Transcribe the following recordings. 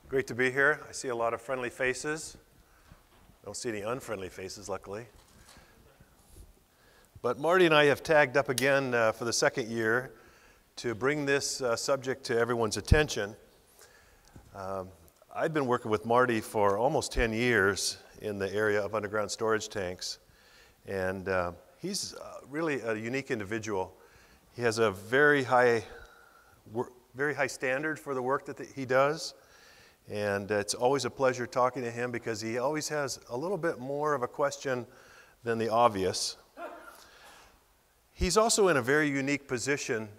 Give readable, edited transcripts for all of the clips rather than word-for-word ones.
Great to be here. I see a lot of friendly faces. I don't see any unfriendly faces, luckily. But Marty and I have tagged up again for the second year to bring this subject to everyone's attention. I've been working with Marty for almost 10 years in the area of underground storage tanks, and he's really a unique individual. He has a very high standard for the work that he does, and it's always a pleasure talking to him because he always has a little bit more of a question than the obvious. He's also in a very unique position.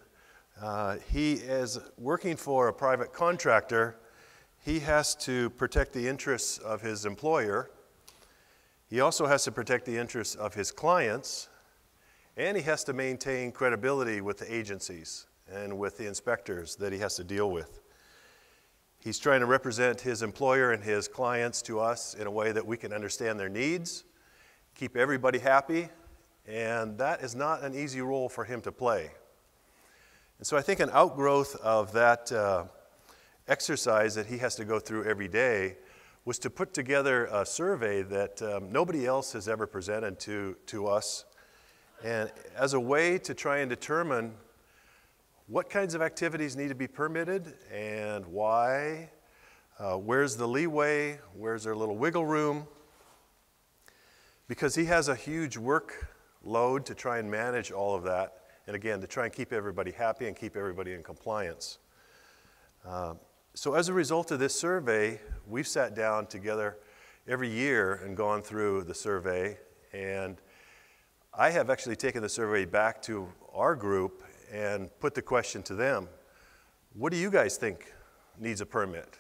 He is working for a private contractor. He has to protect the interests of his employer. He also has to protect the interests of his clients, and he has to maintain credibility with the agencies and with the inspectors that he has to deal with. He's trying to represent his employer and his clients to us in a way that we can understand their needs, keep everybody happy, and that is not an easy role for him to play. And so I think an outgrowth of that exercise that he has to go through every day was to put together a survey that nobody else has ever presented to us, and as a way to try and determine what kinds of activities need to be permitted and why, where's the leeway, where's there a little wiggle room, because he has a huge workload to try and manage all of that, and again, to try and keep everybody happy and keep everybody in compliance. So as a result of this survey, we've sat down together every year and gone through the survey, and I have actually taken the survey back to our group and put the question to them: what do you guys think needs a permit?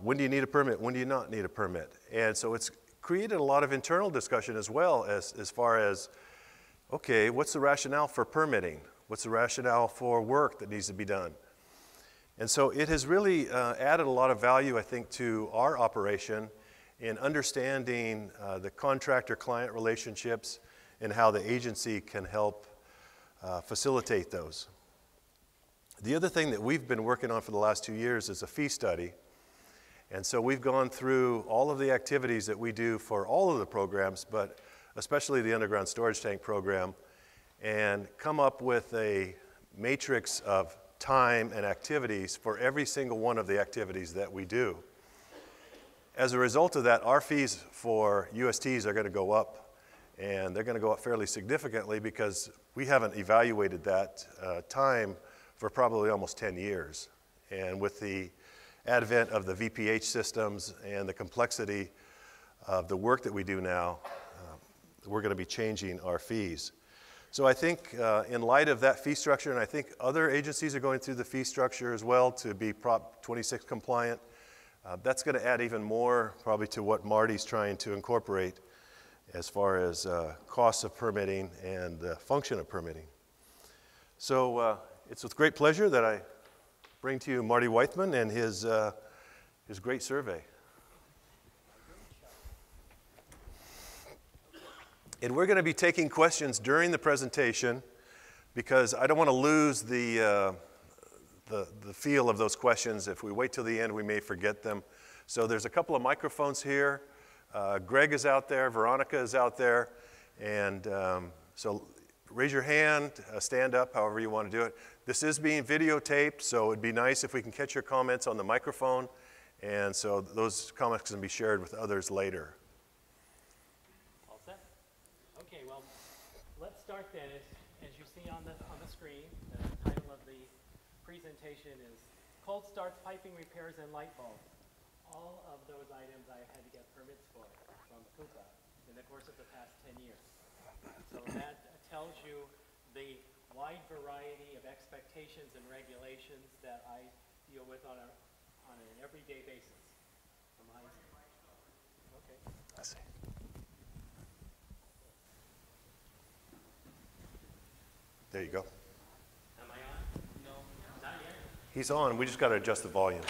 When do you need a permit? When do you not need a permit? And so it's created a lot of internal discussion as well as far as, okay, what's the rationale for permitting? What's the rationale for work that needs to be done? And so it has really added a lot of value, I think, to our operation in understanding the contractor-client relationships and how the agency can help facilitate those. The other thing that we've been working on for the last 2 years is a fee study. And so we've gone through all of the activities that we do for all of the programs, but especially the underground storage tank program, and come up with a matrix of time and activities for every single one of the activities that we do. As a result of that, our fees for USTs are going to go up, and they're going to go up fairly significantly because we haven't evaluated that time for probably almost 10 years. And with the advent of the VPH systems and the complexity of the work that we do now, we're going to be changing our fees. So I think in light of that fee structure, and I think other agencies are going through the fee structure as well to be Prop 26 compliant, that's going to add even more probably to what Marty's trying to incorporate as far as costs of permitting and the function of permitting. So it's with great pleasure that I bring to you Marty Weithman and his great survey. And we're going to be taking questions during the presentation because I don't want to lose the feel of those questions. If we wait till the end, we may forget them. So there's a couple of microphones here. Greg is out there, Veronica is out there, and so raise your hand, stand up, however you want to do it. This is being videotaped, so it'd be nice if we can catch your comments on the microphone, and so those comments can be shared with others later. All set? Okay, well, let's start then. As you see on the screen, the title of the presentation is Cold Starts, Piping Repairs, and Light Bulbs. All of those items I had to get permits for from CUPA in the course of the past 10 years. So that tells you the wide variety of expectations and regulations that I deal with on an everyday basis. Okay. I see. There you go. Am I on? No, not yet. He's on. We just got to adjust the volume.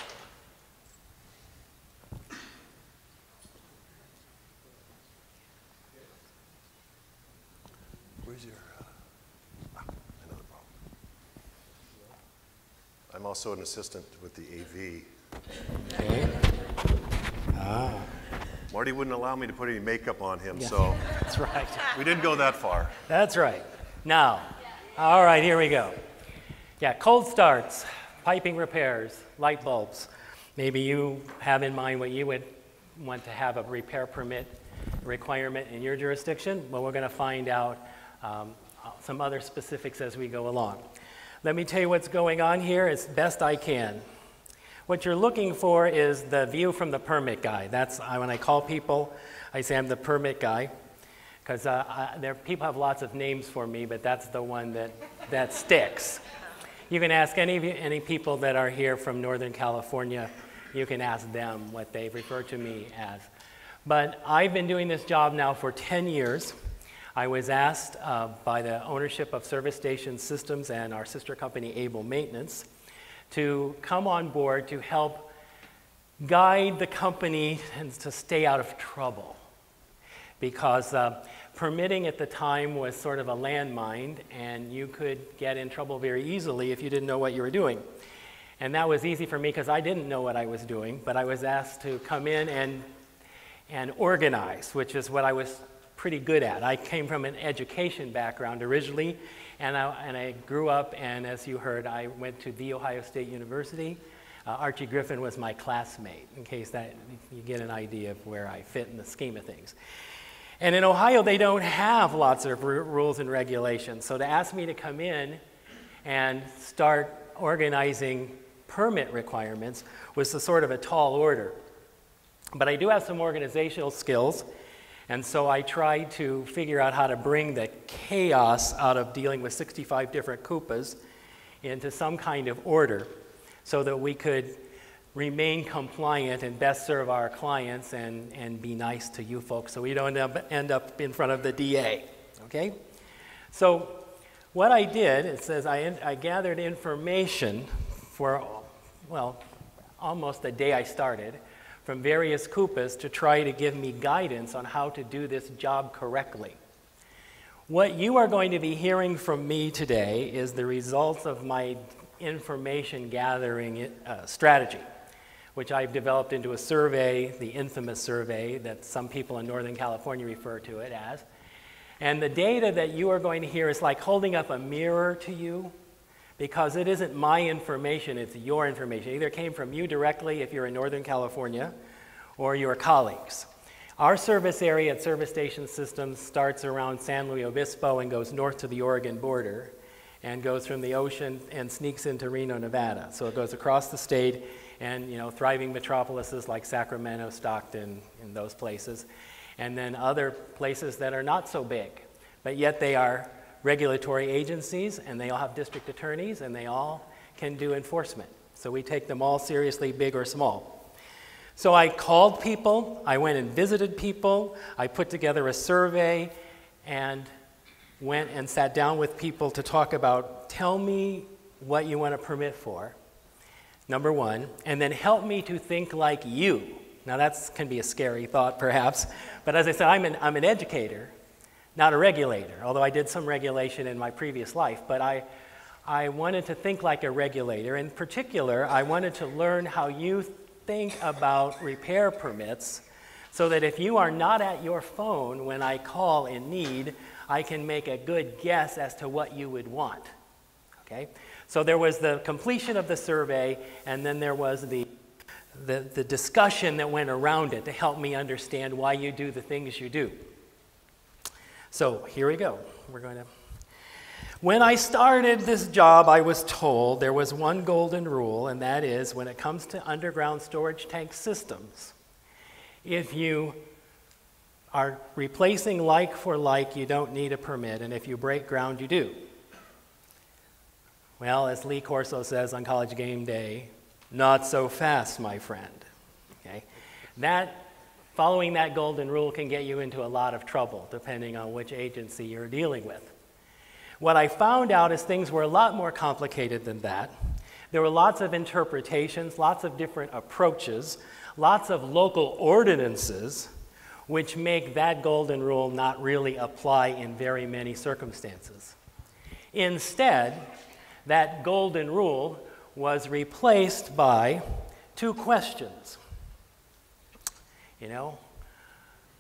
Where's your... another problem. I'm all also an assistant with the AV. Okay. Ah. Marty wouldn't allow me to put any makeup on him, Yeah. so That's right. we didn't go that far. That's right. Now, all right, here we go. Yeah, cold starts, piping repairs, light bulbs. Maybe you have in mind what you would want to have a repair permit requirement in your jurisdiction. Well, we're going to find out some other specifics as we go along. Let me tell you what's going on here as best I can. What you're looking for is the view from the permit guy. That's when I call people, I say I'm the permit guy, because people have lots of names for me, but that's the one that sticks. You can ask any people that are here from Northern California, you can ask them what they refer to me as. But I've been doing this job now for 10 years. I was asked by the ownership of Service Station Systems and our sister company, Able Maintenance, to come on board to help guide the company and to stay out of trouble. Because permitting at the time was sort of a landmine, and you could get in trouble very easily if you didn't know what you were doing. And that was easy for me because I didn't know what I was doing, but I was asked to come in and organize, which is what I was pretty good at. I came from an education background originally, and I grew up, and as you heard, I went to The Ohio State University. Archie Griffin was my classmate, in case that you get an idea of where I fit in the scheme of things. And in Ohio, they don't have lots of rules and regulations, so to ask me to come in and start organizing permit requirements was a sort of a tall order. But I do have some organizational skills, and so I tried to figure out how to bring the chaos out of dealing with 65 different CUPAs into some kind of order so that we could remain compliant and best serve our clients and be nice to you folks so we don't end up in front of the DA, okay? So what I did, it says I gathered information for, well, almost the day I started from various CUPAs to try to give me guidance on how to do this job correctly. What you are going to be hearing from me today is the results of my information gathering strategy, which I've developed into a survey, the infamous survey that some people in Northern California refer to it as. And the data that you are going to hear is like holding up a mirror to you, because it isn't my information, it's your information. It either came from you directly if you're in Northern California, or your colleagues. Our service area at Service Station Systems starts around San Luis Obispo and goes north to the Oregon border, and goes from the ocean and sneaks into Reno, Nevada. So it goes across the state, and thriving metropolises like Sacramento, Stockton, and those places, and then other places that are not so big, but yet they are regulatory agencies, and they all have district attorneys, and they all can do enforcement. So we take them all seriously, big or small. So I called people, I went and visited people, I put together a survey, and went and sat down with people to talk about, tell me what you want a permit for, number one, and then help me to think like you. Now that can be a scary thought perhaps, but as I said, I'm an educator, not a regulator, although I did some regulation in my previous life, but I wanted to think like a regulator. In particular, I wanted to learn how you think about repair permits so that if you are not at your phone when I call in need, I can make a good guess as to what you would want, okay? So there was the completion of the survey, and then there was the discussion that went around it to help me understand why you do the things you do. So here we go. When I started this job, I was told there was one golden rule, and that is when it comes to underground storage tank systems, if you are replacing like for like, you don't need a permit, and if you break ground, you do. Well, as Lee Corso says on College Game Day, not so fast, my friend. Okay? Following that golden rule can get you into a lot of trouble, depending on which agency you're dealing with. What I found out is things were a lot more complicated than that. There were lots of interpretations, lots of different approaches, lots of local ordinances, which make that golden rule not really apply in very many circumstances. Instead, that golden rule was replaced by two questions.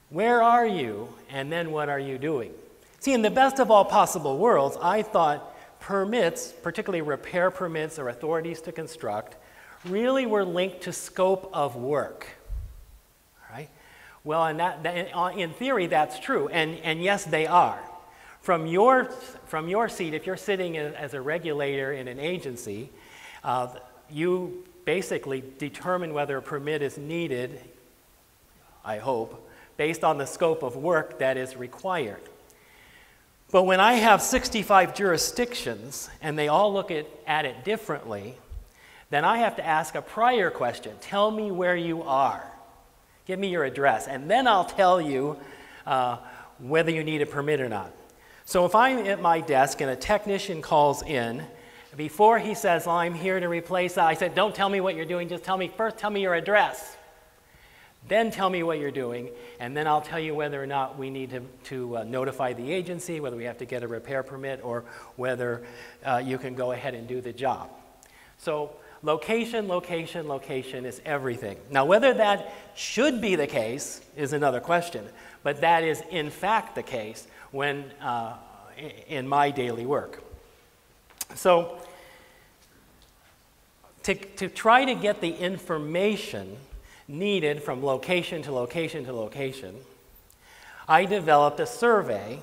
Where are you, and then what are you doing? See, in the best of all possible worlds, I thought permits, particularly repair permits or authorities to construct, really were linked to scope of work. All right? Well, in theory, that's true, and yes, they are. From your seat, if you're sitting as a regulator in an agency, you basically determine whether a permit is needed, I hope, based on the scope of work that is required. But when I have 65 jurisdictions and they all look at it differently, then I have to ask a prior question. Tell me where you are. Give me your address, and then I'll tell you whether you need a permit or not. So if I'm at my desk and a technician calls in, before he says, well, I'm here to replace that, I said, don't tell me what you're doing, just tell me your address. Then tell me what you're doing, and then I'll tell you whether or not we need to notify the agency, whether we have to get a repair permit, or whether you can go ahead and do the job. So location, location, location is everything. Now, whether that should be the case is another question, but that is in fact the case when in my daily work. So to try to get the information needed from location to location to location, I developed a survey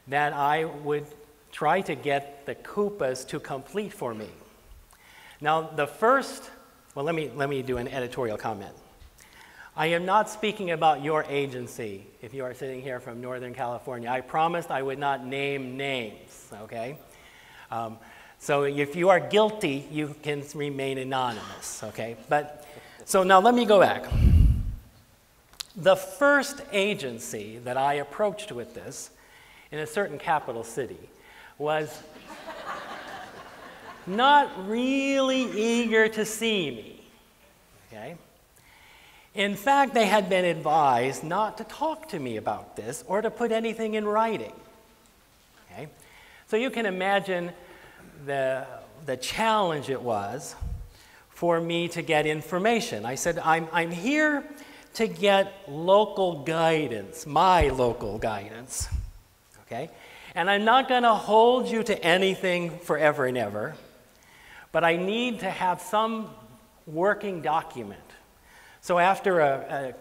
that I would try to get the CUPAs to complete for me. Now, let me do an editorial comment. I am not speaking about your agency, if you are sitting here from Northern California. I promised I would not name names, okay? So if you are guilty, you can remain anonymous, okay? So now let me go back. The first agency that I approached with this in a certain capital city was not really eager to see me, okay? In fact, they had been advised not to talk to me about this or to put anything in writing, okay? So you can imagine the challenge it was for me to get information. I said, I'm here to get local guidance, my local guidance, okay? And I'm not going to hold you to anything forever and ever, but I need to have some working document. So after a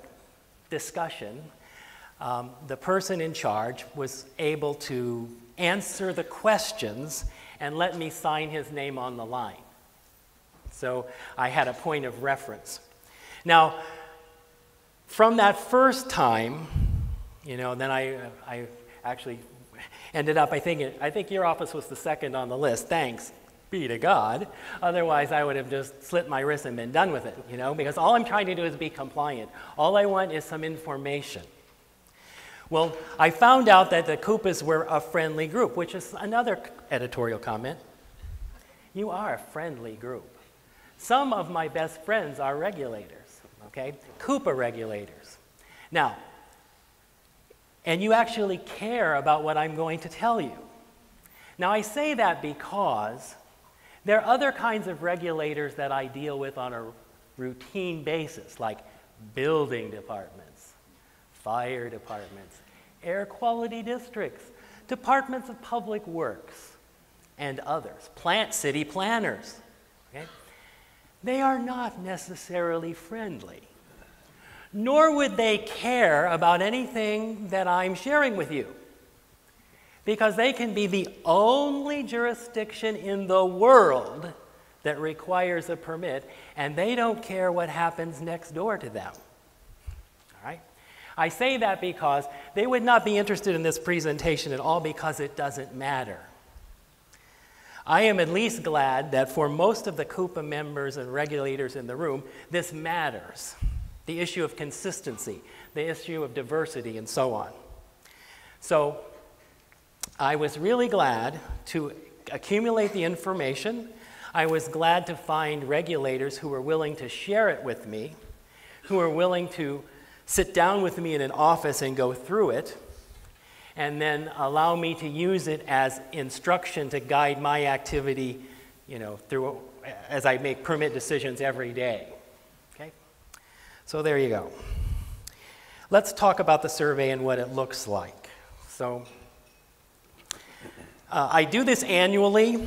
discussion, the person in charge was able to answer the questions and let me sign his name on the line. So I had a point of reference. Now, from that first time, then I actually ended up, I think your office was the second on the list. Thanks be to God. Otherwise, I would have just slit my wrist and been done with it, because all I'm trying to do is be compliant. All I want is some information. Well, I found out that the CUPAs were a friendly group, which is another editorial comment. You are a friendly group. Some of my best friends are regulators, okay? CUPA regulators. Now, and you actually care about what I'm going to tell you. Now, I say that because there are other kinds of regulators that I deal with on a routine basis, like building departments, fire departments, air quality districts, departments of public works, and others, city planners, okay? They are not necessarily friendly, nor would they care about anything that I'm sharing with you, because they can be the only jurisdiction in the world that requires a permit, and they don't care what happens next door to them. All right? I say that because they would not be interested in this presentation at all because it doesn't matter. I am at least glad that for most of the CUPA members and regulators in the room, this matters. The issue of consistency, the issue of diversity, and so on. So I was really glad to accumulate the information. I was glad to find regulators who were willing to share it with me, who were willing to sit down with me in an office and go through it, and then allow me to use it as instruction to guide my activity, through as I make permit decisions every day. Okay? So there you go. Let's talk about the survey and what it looks like. So I do this annually,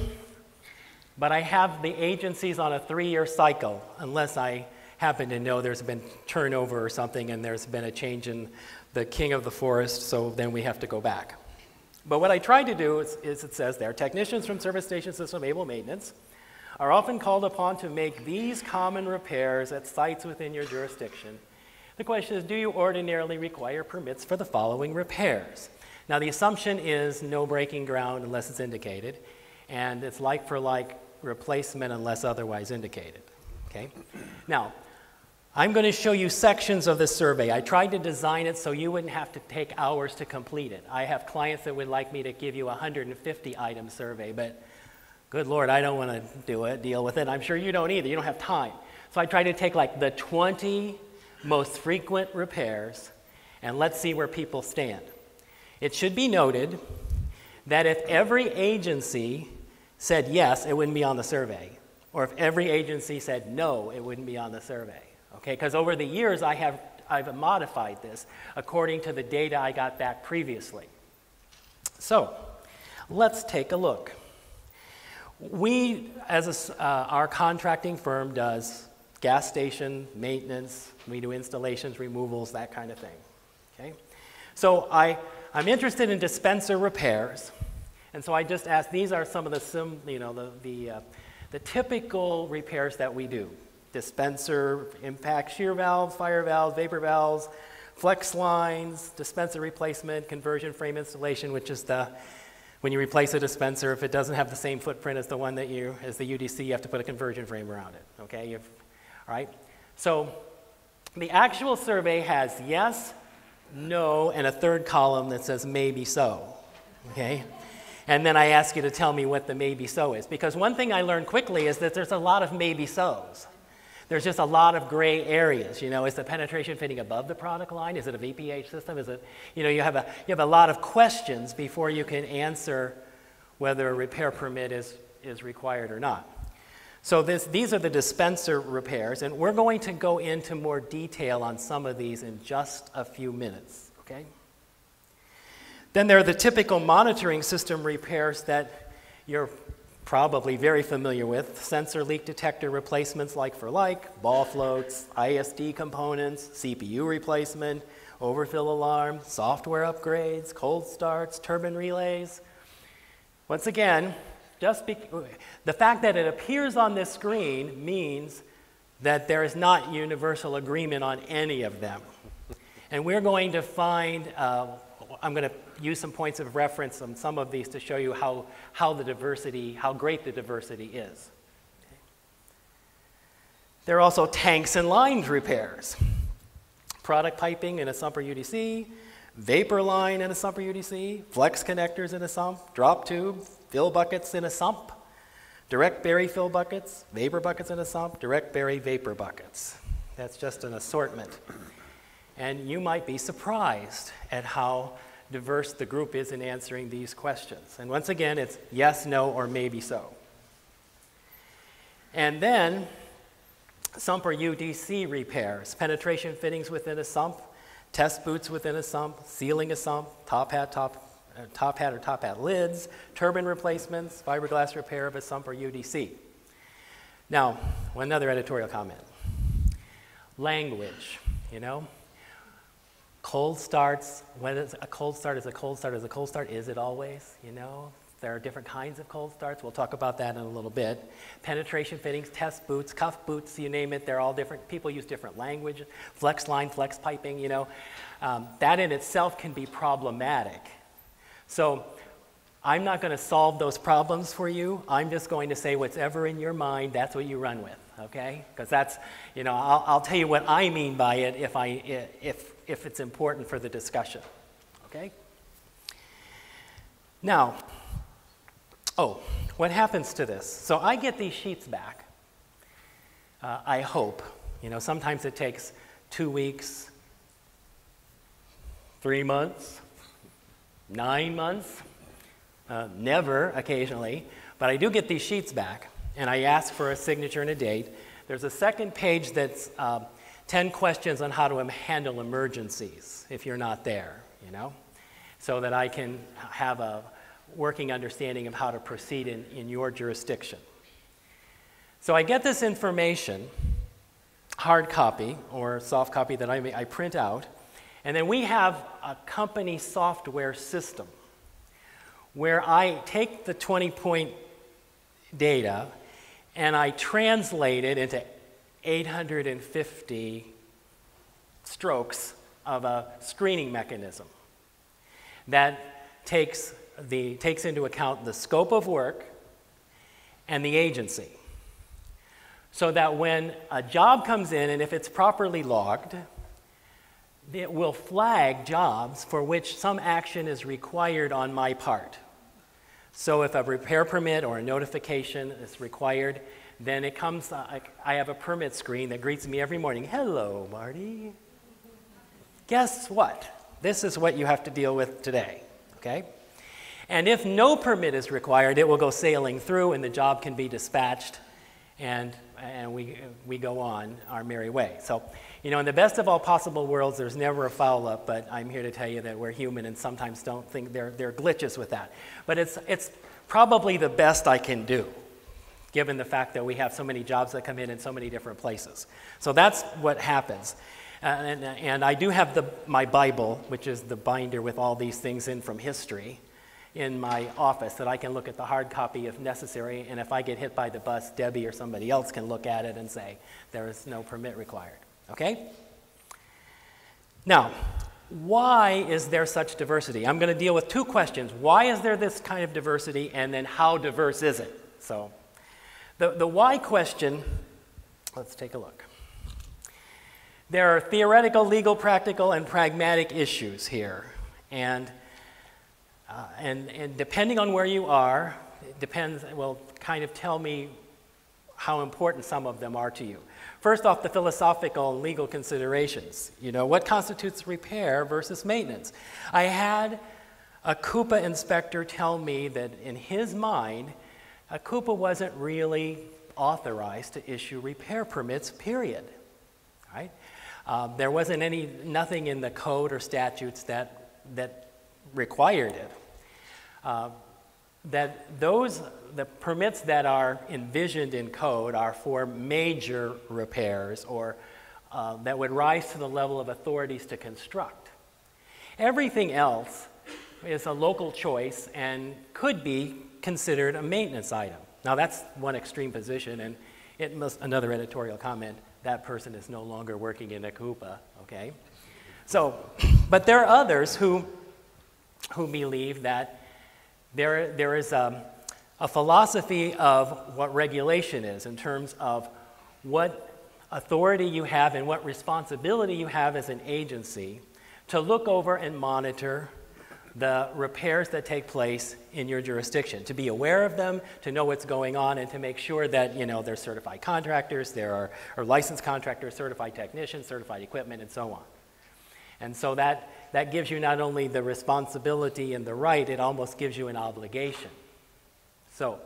but I have the agencies on a 3-year cycle, unless I happen to know there's been turnover or something and there's been a change in the king of the forest, so then we have to go back. But what I tried to do is it says there, technicians from service station system able maintenance are often called upon to make these common repairs at sites within your jurisdiction. The question is, do you ordinarily require permits for the following repairs? Now the assumption is no breaking ground unless it's indicated, and it's like for like replacement unless otherwise indicated. Okay? Now, I'm going to show you sections of this survey. I tried to design it so you wouldn't have to take hours to complete it. I have clients that would like me to give you a 150-item survey, but good Lord, I don't want to deal with it. I'm sure you don't either. You don't have time. So I tried to take like the 20 most frequent repairs, and let's see where people stand. It should be noted that if every agency said yes, it wouldn't be on the survey. Or if every agency said no, it wouldn't be on the survey. Okay, because over the years I've modified this according to the data I got back previously. So let's take a look. We, as our contracting firm, does gas station maintenance. We do installations, removals, that kind of thing. Okay, so I'm interested in dispenser repairs, and so I just asked. These are some of the typical repairs that we do. Dispenser, impact shear valves, fire valves, vapor valves, flex lines, dispenser replacement, conversion frame installation, which is when you replace a dispenser, if it doesn't have the same footprint as the one that as the UDC, you have to put a conversion frame around it, okay? All right? So the actual survey has yes, no, and a third column that says maybe so, okay? And then I ask you to tell me what the maybe so is, because one thing I learned quickly is that there's a lot of maybe so's. There's just a lot of gray areas. You know, is the penetration fitting above the product line? Is it a VPH system? Is it, you have a lot of questions before you can answer whether a repair permit is required or not. So these are the dispenser repairs, and we're going to go into more detail on some of these in just a few minutes, okay? Then there are the typical monitoring system repairs that you're probably very familiar with. Sensor leak detector replacements like for like, ball floats, ISD components, CPU replacement, overfill alarm, software upgrades, cold starts, turbine relays. Once again, the fact that it appears on this screen means that there is not universal agreement on any of them. And we're going to find, I'm going to use some points of reference on some of these to show you how great the diversity is. Okay. There are also tanks and lines repairs. Product piping in a sump or UDC, vapor line in a sump or UDC, flex connectors in a sump, drop tube, fill buckets in a sump, direct bury fill buckets, vapor buckets in a sump, direct bury vapor buckets. That's just an assortment. And you might be surprised at how diverse the group is in answering these questions. And once again, it's yes, no, or maybe so. And then sump or UDC repairs, penetration fittings within a sump, test boots within a sump, sealing a sump, top hat lids, turbine replacements, fiberglass repair of a sump or UDC. Now, one other editorial comment. Language, Cold starts, when is a cold start is a cold start is a cold start? Is it always? There are different kinds of cold starts. We'll talk about that in a little bit. Penetration fittings, test boots, cuff boots, you name it, they're all different. People use different language. Flex line, flex piping, that in itself can be problematic. So I'm not going to solve those problems for you. I'm just going to say what's ever in your mind, that's what you run with, okay? Because that's, I'll tell you what I mean by it if it's important for the discussion, okay? Now, what happens to this? So I get these sheets back, I hope. Sometimes it takes 2 weeks, 3 months, 9 months, never occasionally, but I do get these sheets back. and I ask for a signature and a date. There's a second page that's 10 questions on how to handle emergencies if you're not there, you know, so that I can have a working understanding of how to proceed in your jurisdiction. So I get this information, hard copy or soft copy that I print out, and then we have a company software system where I take the 20-point data and I translate it into 850 strokes of a screening mechanism that takes into account the scope of work and the agency. So that when a job comes in, and if it's properly logged, it will flag jobs for which some action is required on my part. So if a repair permit or a notification is required, then it comes, I have a permit screen that greets me every morning. Hello, Marty. Guess what? This is what you have to deal with today, okay? And if no permit is required, it will go sailing through and the job can be dispatched and we go on our merry way. So, you know, in the best of all possible worlds, there's never a foul-up, but I'm here to tell you that we're human and sometimes don't think there are glitches with that. But it's probably the best I can do, given the fact that we have so many jobs that come in so many different places. So that's what happens. And I do have my Bible, which is the binder with all these things in from history, in my office that I can look at the hard copy if necessary, and if I get hit by the bus, Debbie or somebody else can look at it and say, there is no permit required, okay? Now, why is there such diversity? I'm going to deal with two questions. Why is there this kind of diversity, and then how diverse is it? So, the why question, let's take a look. There are theoretical, legal, practical, and pragmatic issues here, and depending on where you are, it will kind of tell me how important some of them are to you. First off, the philosophical and legal considerations. You know, what constitutes repair versus maintenance? I had a CUPA inspector tell me that in his mind, a CUPA wasn't really authorized to issue repair permits, period. Right? There wasn't nothing in the code or statutes that required it. The permits that are envisioned in code are for major repairs or that would rise to the level of authorities to construct. Everything else is a local choice and could be considered a maintenance item. Now that's one extreme position, and another editorial comment, that person is no longer working in a CUPA, okay? So, but there are others who believe that there is a philosophy of what regulation is in terms of what authority you have and what responsibility you have as an agency to look over and monitor the repairs that take place in your jurisdiction, to be aware of them, to know what's going on, and to make sure that, you know, there's certified contractors, there are licensed contractors, certified technicians, certified equipment, and so on. And so that gives you not only the responsibility and the right, it almost gives you an obligation. So,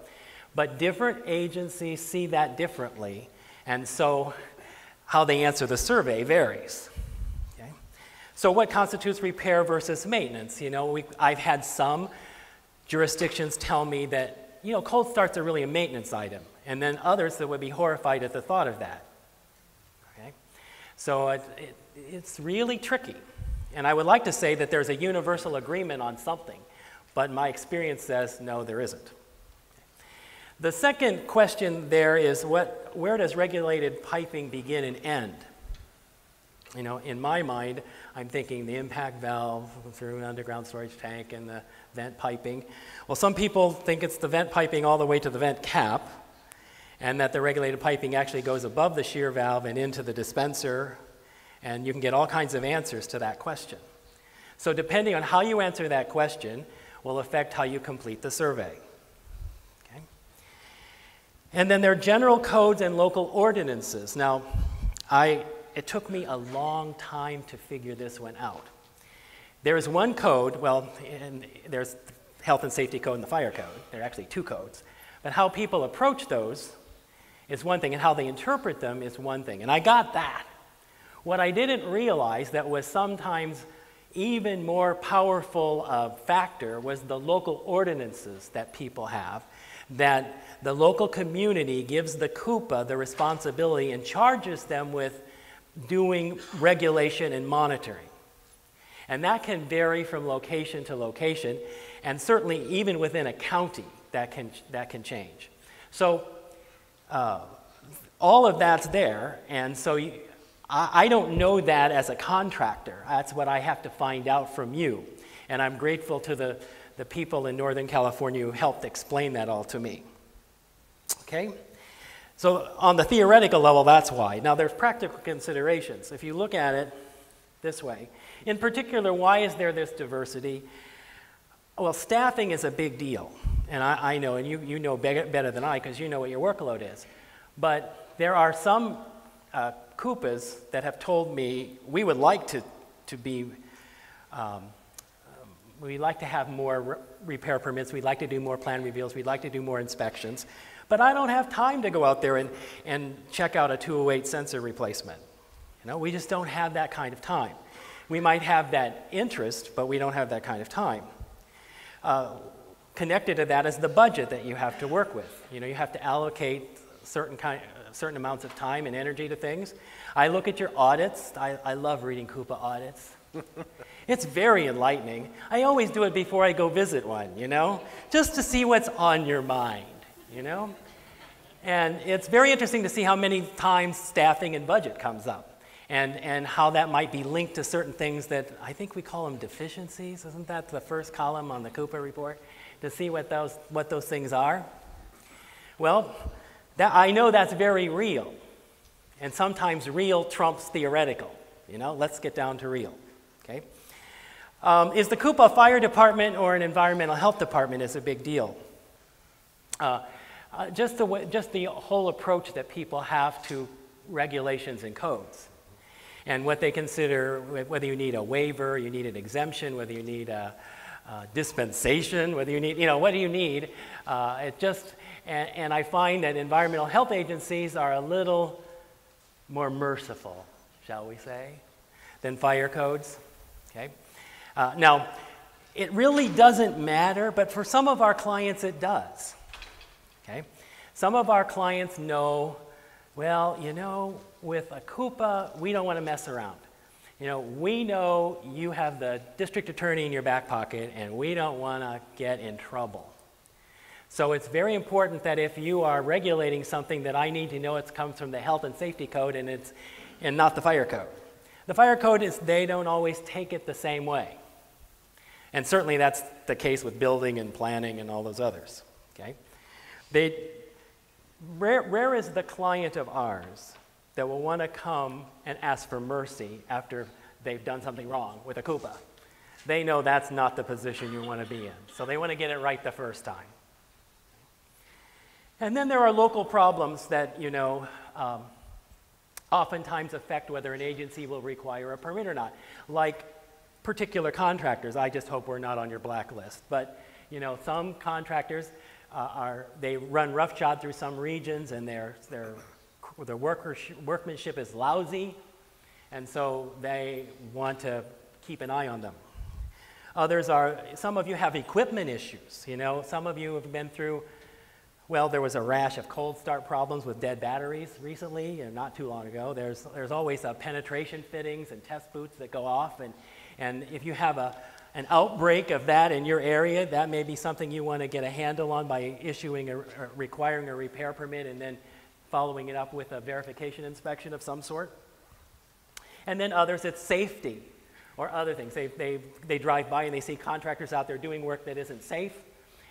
but different agencies see that differently, and so how they answer the survey varies. Okay? So what constitutes repair versus maintenance? You know, I've had some jurisdictions tell me that, you know, cold starts are really a maintenance item, and then others that would be horrified at the thought of that. Okay? So it's really tricky. And I would like to say that there's a universal agreement on something, but my experience says, no, there isn't. The second question there is, where does regulated piping begin and end? You know, in my mind, I'm thinking the impact valve through an underground storage tank and the vent piping. Well, some people think it's the vent piping all the way to the vent cap, and that the regulated piping actually goes above the shear valve and into the dispenser, and you can get all kinds of answers to that question. So depending on how you answer that question will affect how you complete the survey. Okay? And then there are general codes and local ordinances. Now, it took me a long time to figure this one out. There is one code, well, there's the health and safety code and the fire code. There are actually two codes. But how people approach those is one thing, and how they interpret them is one thing. And I got that. What I didn't realize that was sometimes even more powerful factor was the local ordinances that people have, that the local community gives the CUPA the responsibility and charges them with doing regulation and monitoring. And that can vary from location to location, and certainly even within a county that can change. So all of that's there, and so I don't know that as a contractor. That's what I have to find out from you. And I'm grateful to the people in Northern California who helped explain that all to me. Okay? So on the theoretical level, that's why. Now there's practical considerations. If you look at it this way, in particular, why is there this diversity? Well, staffing is a big deal. And I know, and you know better than I, because you know what your workload is. But there are some CUPAs that have told me we would like to we'd like to have more repair permits, we'd like to do more plan reveals, we'd like to do more inspections, but I don't have time to go out there and check out a 208 sensor replacement. You know, we just don't have that kind of time. We might have that interest, but we don't have that kind of time. Connected to that is the budget that you have to work with. You know, you have to allocate certain amounts of time and energy to things. I look at your audits. I love reading CUPA audits. It's very enlightening. I always do it before I go visit one, you know, just to see what's on your mind, you know. And it's very interesting to see how many times staffing and budget comes up, and how that might be linked to certain things that I think we call them deficiencies. Isn't that the first column on the CUPA report? To see what those things are? Well, I know that's very real. And sometimes real trumps theoretical. You know, let's get down to real. Okay? Is the CUPA a fire department or an environmental health department is a big deal. Just the whole approach that people have to regulations and codes. And what they consider, whether you need a waiver, you need an exemption, whether you need a dispensation, whether you need, you know, what do you need? And I find that environmental health agencies are a little more merciful, shall we say, than fire codes. Okay? Now, it really doesn't matter, but for some of our clients it does. Okay? Some of our clients know, well, you know, with a CUPA, we don't want to mess around. You know, we know you have the district attorney in your back pocket, and we don't want to get in trouble. So it's very important that if you are regulating something, that I need to know it comes from the health and safety code and not the fire code. The fire code they don't always take it the same way. And certainly that's the case with building and planning and all those others. Okay? Rare is the client of ours that will want to come and ask for mercy after they've done something wrong with a CUPA. They know that's not the position you want to be in. So they want to get it right the first time. And then there are local problems that, you know, oftentimes affect whether an agency will require a permit or not. Like particular contractors. I just hope we're not on your blacklist. But, you know, some contractors they run roughshod through some regions, and their workmanship is lousy, and so they want to keep an eye on them. Some of you have equipment issues. You know, some of you have been through, well, there was a rash of cold start problems with dead batteries recently, and not too long ago. There's always penetration fittings and test boots that go off, and if you have an outbreak of that in your area, that may be something you want to get a handle on by requiring a repair permit and then following it up with a verification inspection of some sort. And then others, it's safety or other things. They drive by and they see contractors out there doing work that isn't safe,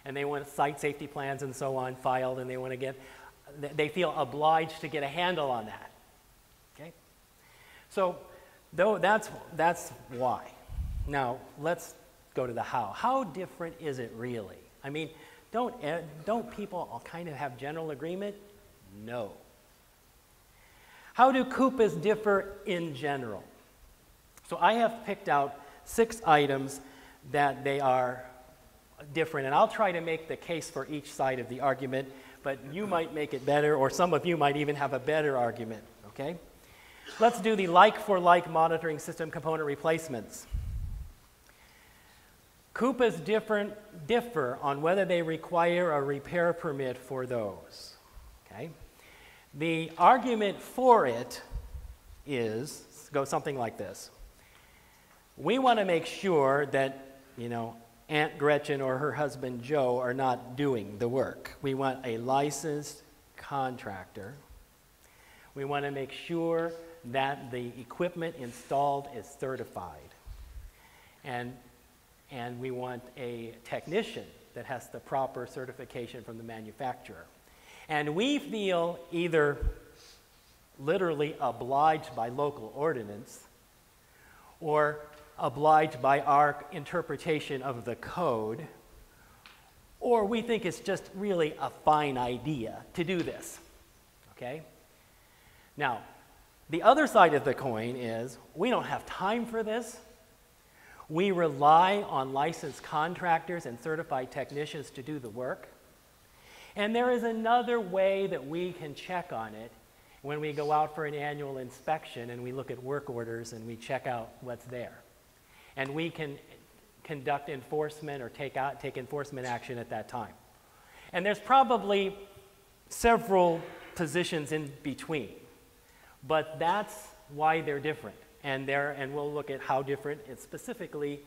and they want site safety plans and so on filed, and they feel obliged to get a handle on that. Okay? So that's why. Now, let's go to the how. How different is it really? I mean, don't people all kind of have general agreement? No. How do CUPAs differ in general? So I have picked out 6 items that they are different, and I'll try to make the case for each side of the argument, but you might make it better, or some of you might even have a better argument, okay? Let's do the like-for-like monitoring system component replacements. CUPAs differ on whether they require a repair permit for those, okay? The argument for it goes something like this. We want to make sure that, Aunt Gretchen or her husband Joe are not doing the work. We want a licensed contractor. We want to make sure that the equipment installed is certified. And we want a technician that has the proper certification from the manufacturer. And we feel either literally obliged by local ordinance or obliged by our interpretation of the code, or we think it's just really a fine idea to do this, okay? Now, the other side of the coin is we don't have time for this. We rely on licensed contractors and certified technicians to do the work. And there is another way that we can check on it when we go out for an annual inspection and we look at work orders and we check out what's there. And we can conduct enforcement or take enforcement action at that time. And there's probably several positions in between, but that's why they're different. And we'll look at how different it's specifically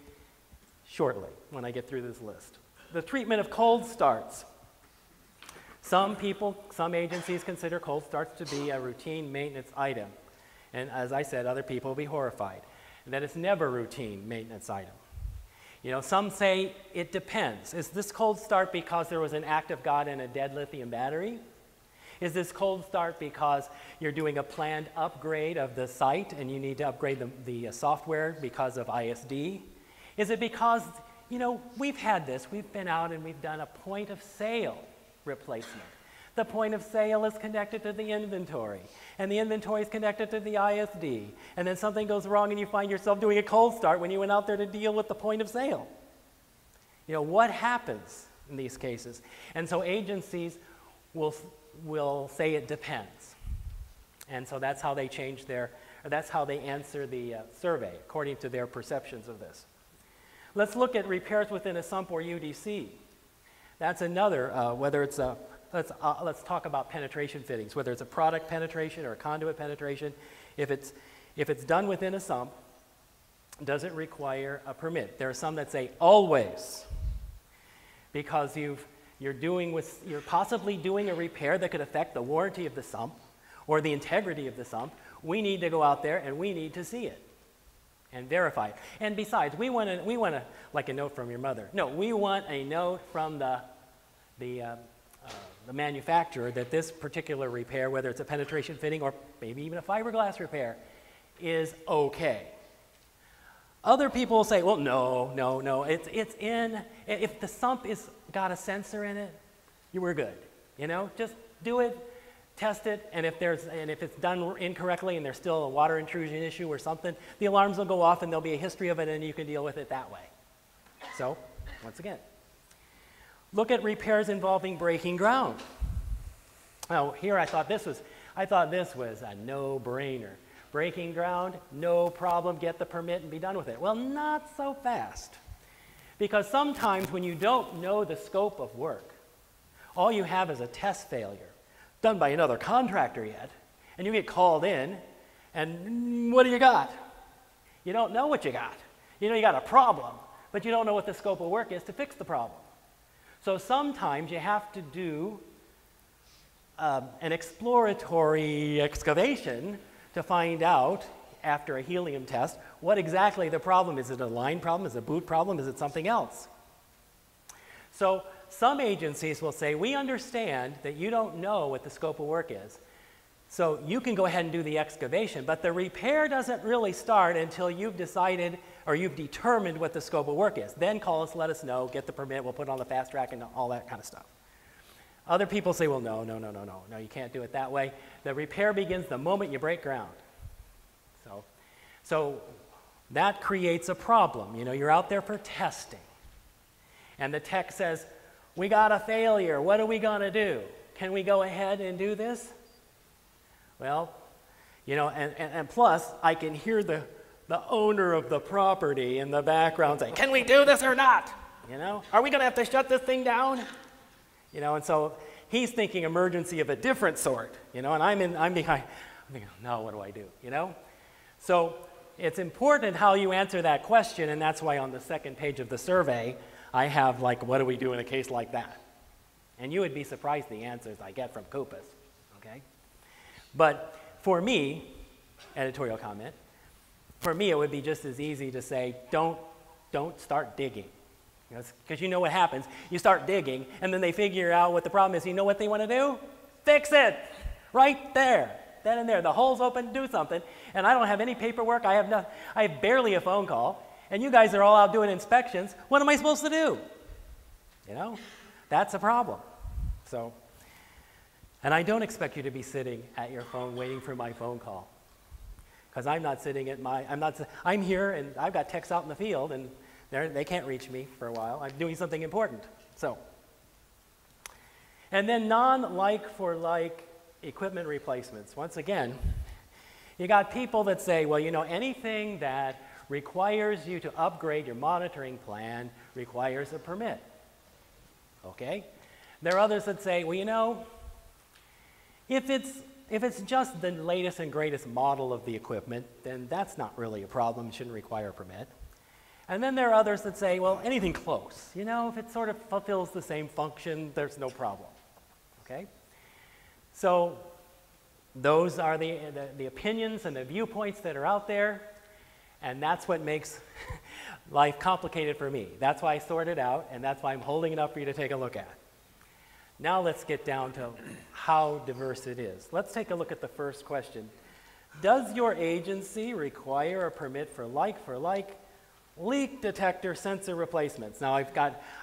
shortly when I get through this list. The treatment of cold starts. Some agencies consider cold starts to be a routine maintenance item. And as I said, other people will be horrified that it's never a routine maintenance item. Some say it depends. Is this cold start because there was an act of God in a dead lithium battery? Is this cold start because you're doing a planned upgrade of the site and you need to upgrade the software because of ISD? Is it because, we've had this, we've been out and we've done a point of sale replacement. The point of sale is connected to the inventory, and the inventory is connected to the ISD, and then something goes wrong and you find yourself doing a cold start when you went out there to deal with the point of sale. What happens in these cases? And so agencies will say it depends. And so that's how they that's how they answer the survey, according to their perceptions of this. Let's look at repairs within a sump or UDC. That's another, whether it's a, let's talk about penetration fittings, whether it's a product penetration or a conduit penetration. If it's done within a sump, does it require a permit? There are some that say always, because you're possibly doing a repair that could affect the warranty of the sump or the integrity of the sump. We need to go out there and we need to see it and verify it. And besides, we want to like a note from your mother. No, we want a note from the manufacturer that this particular repair, whether it's a penetration fitting or maybe even a fiberglass repair, is okay. Other people will say, well, no, it's in, if the sump is got a sensor in it, we're good. Just do it, test it, and if it's done incorrectly and there's still a water intrusion issue or something, the alarms will go off and there'll be a history of it and you can deal with it that way. So, once again, look at repairs involving breaking ground. Now, here I thought this was a no-brainer. Breaking ground, no problem, get the permit and be done with it. Well, not so fast. Because sometimes when you don't know the scope of work, all you have is a test failure done by another contractor yet, and you get called in, and what do you got? You don't know what you got. You got a problem, but you don't know what the scope of work is to fix the problem. So sometimes you have to do an exploratory excavation to find out, after a helium test, what exactly the problem is. Is it a line problem? Is it a boot problem? Is it something else? So some agencies will say, we understand that you don't know what the scope of work is, so you can go ahead and do the excavation, but the repair doesn't really start until you've decided or you've determined what the scope of work is. Then call us, let us know, get the permit, we'll put it on the fast track and all that kind of stuff. Other people say, well, no, you can't do it that way. The repair begins the moment you break ground. So that creates a problem. You're out there for testing. And the tech says, we got a failure. What are we going to do? Can we go ahead and do this? Well, you know, and plus, I can hear the owner of the property in the background say, can we do this or not? You know, are we going to have to shut this thing down? You know, and so he's thinking emergency of a different sort, you know, and I'm behind. I'm thinking, no, what do I do, you know? So it's important how you answer that question, and that's why on the second page of the survey, I have like, what do we do in a case like that? And you would be surprised the answers I get from CUPAs, okay? But for me, editorial comment, for me it would be just as easy to say, don't start digging. Because you know what happens. You start digging, and then they figure out what the problem is. You know what they want to do? Fix it! Right there. Then and there. The hole's open, do something. And I don't have any paperwork. I have barely a phone call. And you guys are all out doing inspections. What am I supposed to do? You know? That's a problem. So, and I don't expect you to be sitting at your phone waiting for my phone call. Because I'm not sitting at I'm here, and I've got techs out in the field, and they can't reach me for a while. I'm doing something important. So, and then non-like-for-like equipment replacements. Once again, you got people that say, well, you know, anything that requires you to upgrade your monitoring plan requires a permit. Okay? There are others that say, well, you know, if it's just the latest and greatest model of the equipment, then that's not really a problem. It shouldn't require a permit. And then there are others that say, well, anything close. You know, if it sort of fulfills the same function, there's no problem. Okay? So those are the opinions and the viewpoints that are out there, and that's what makes life complicated for me. That's why I sort it out, and that's why I'm holding it up for you to take a look at. Now let's get down to how diverse it is. Let's take a look at the first question. Does your agency require a permit for like leak detector sensor replacements? Now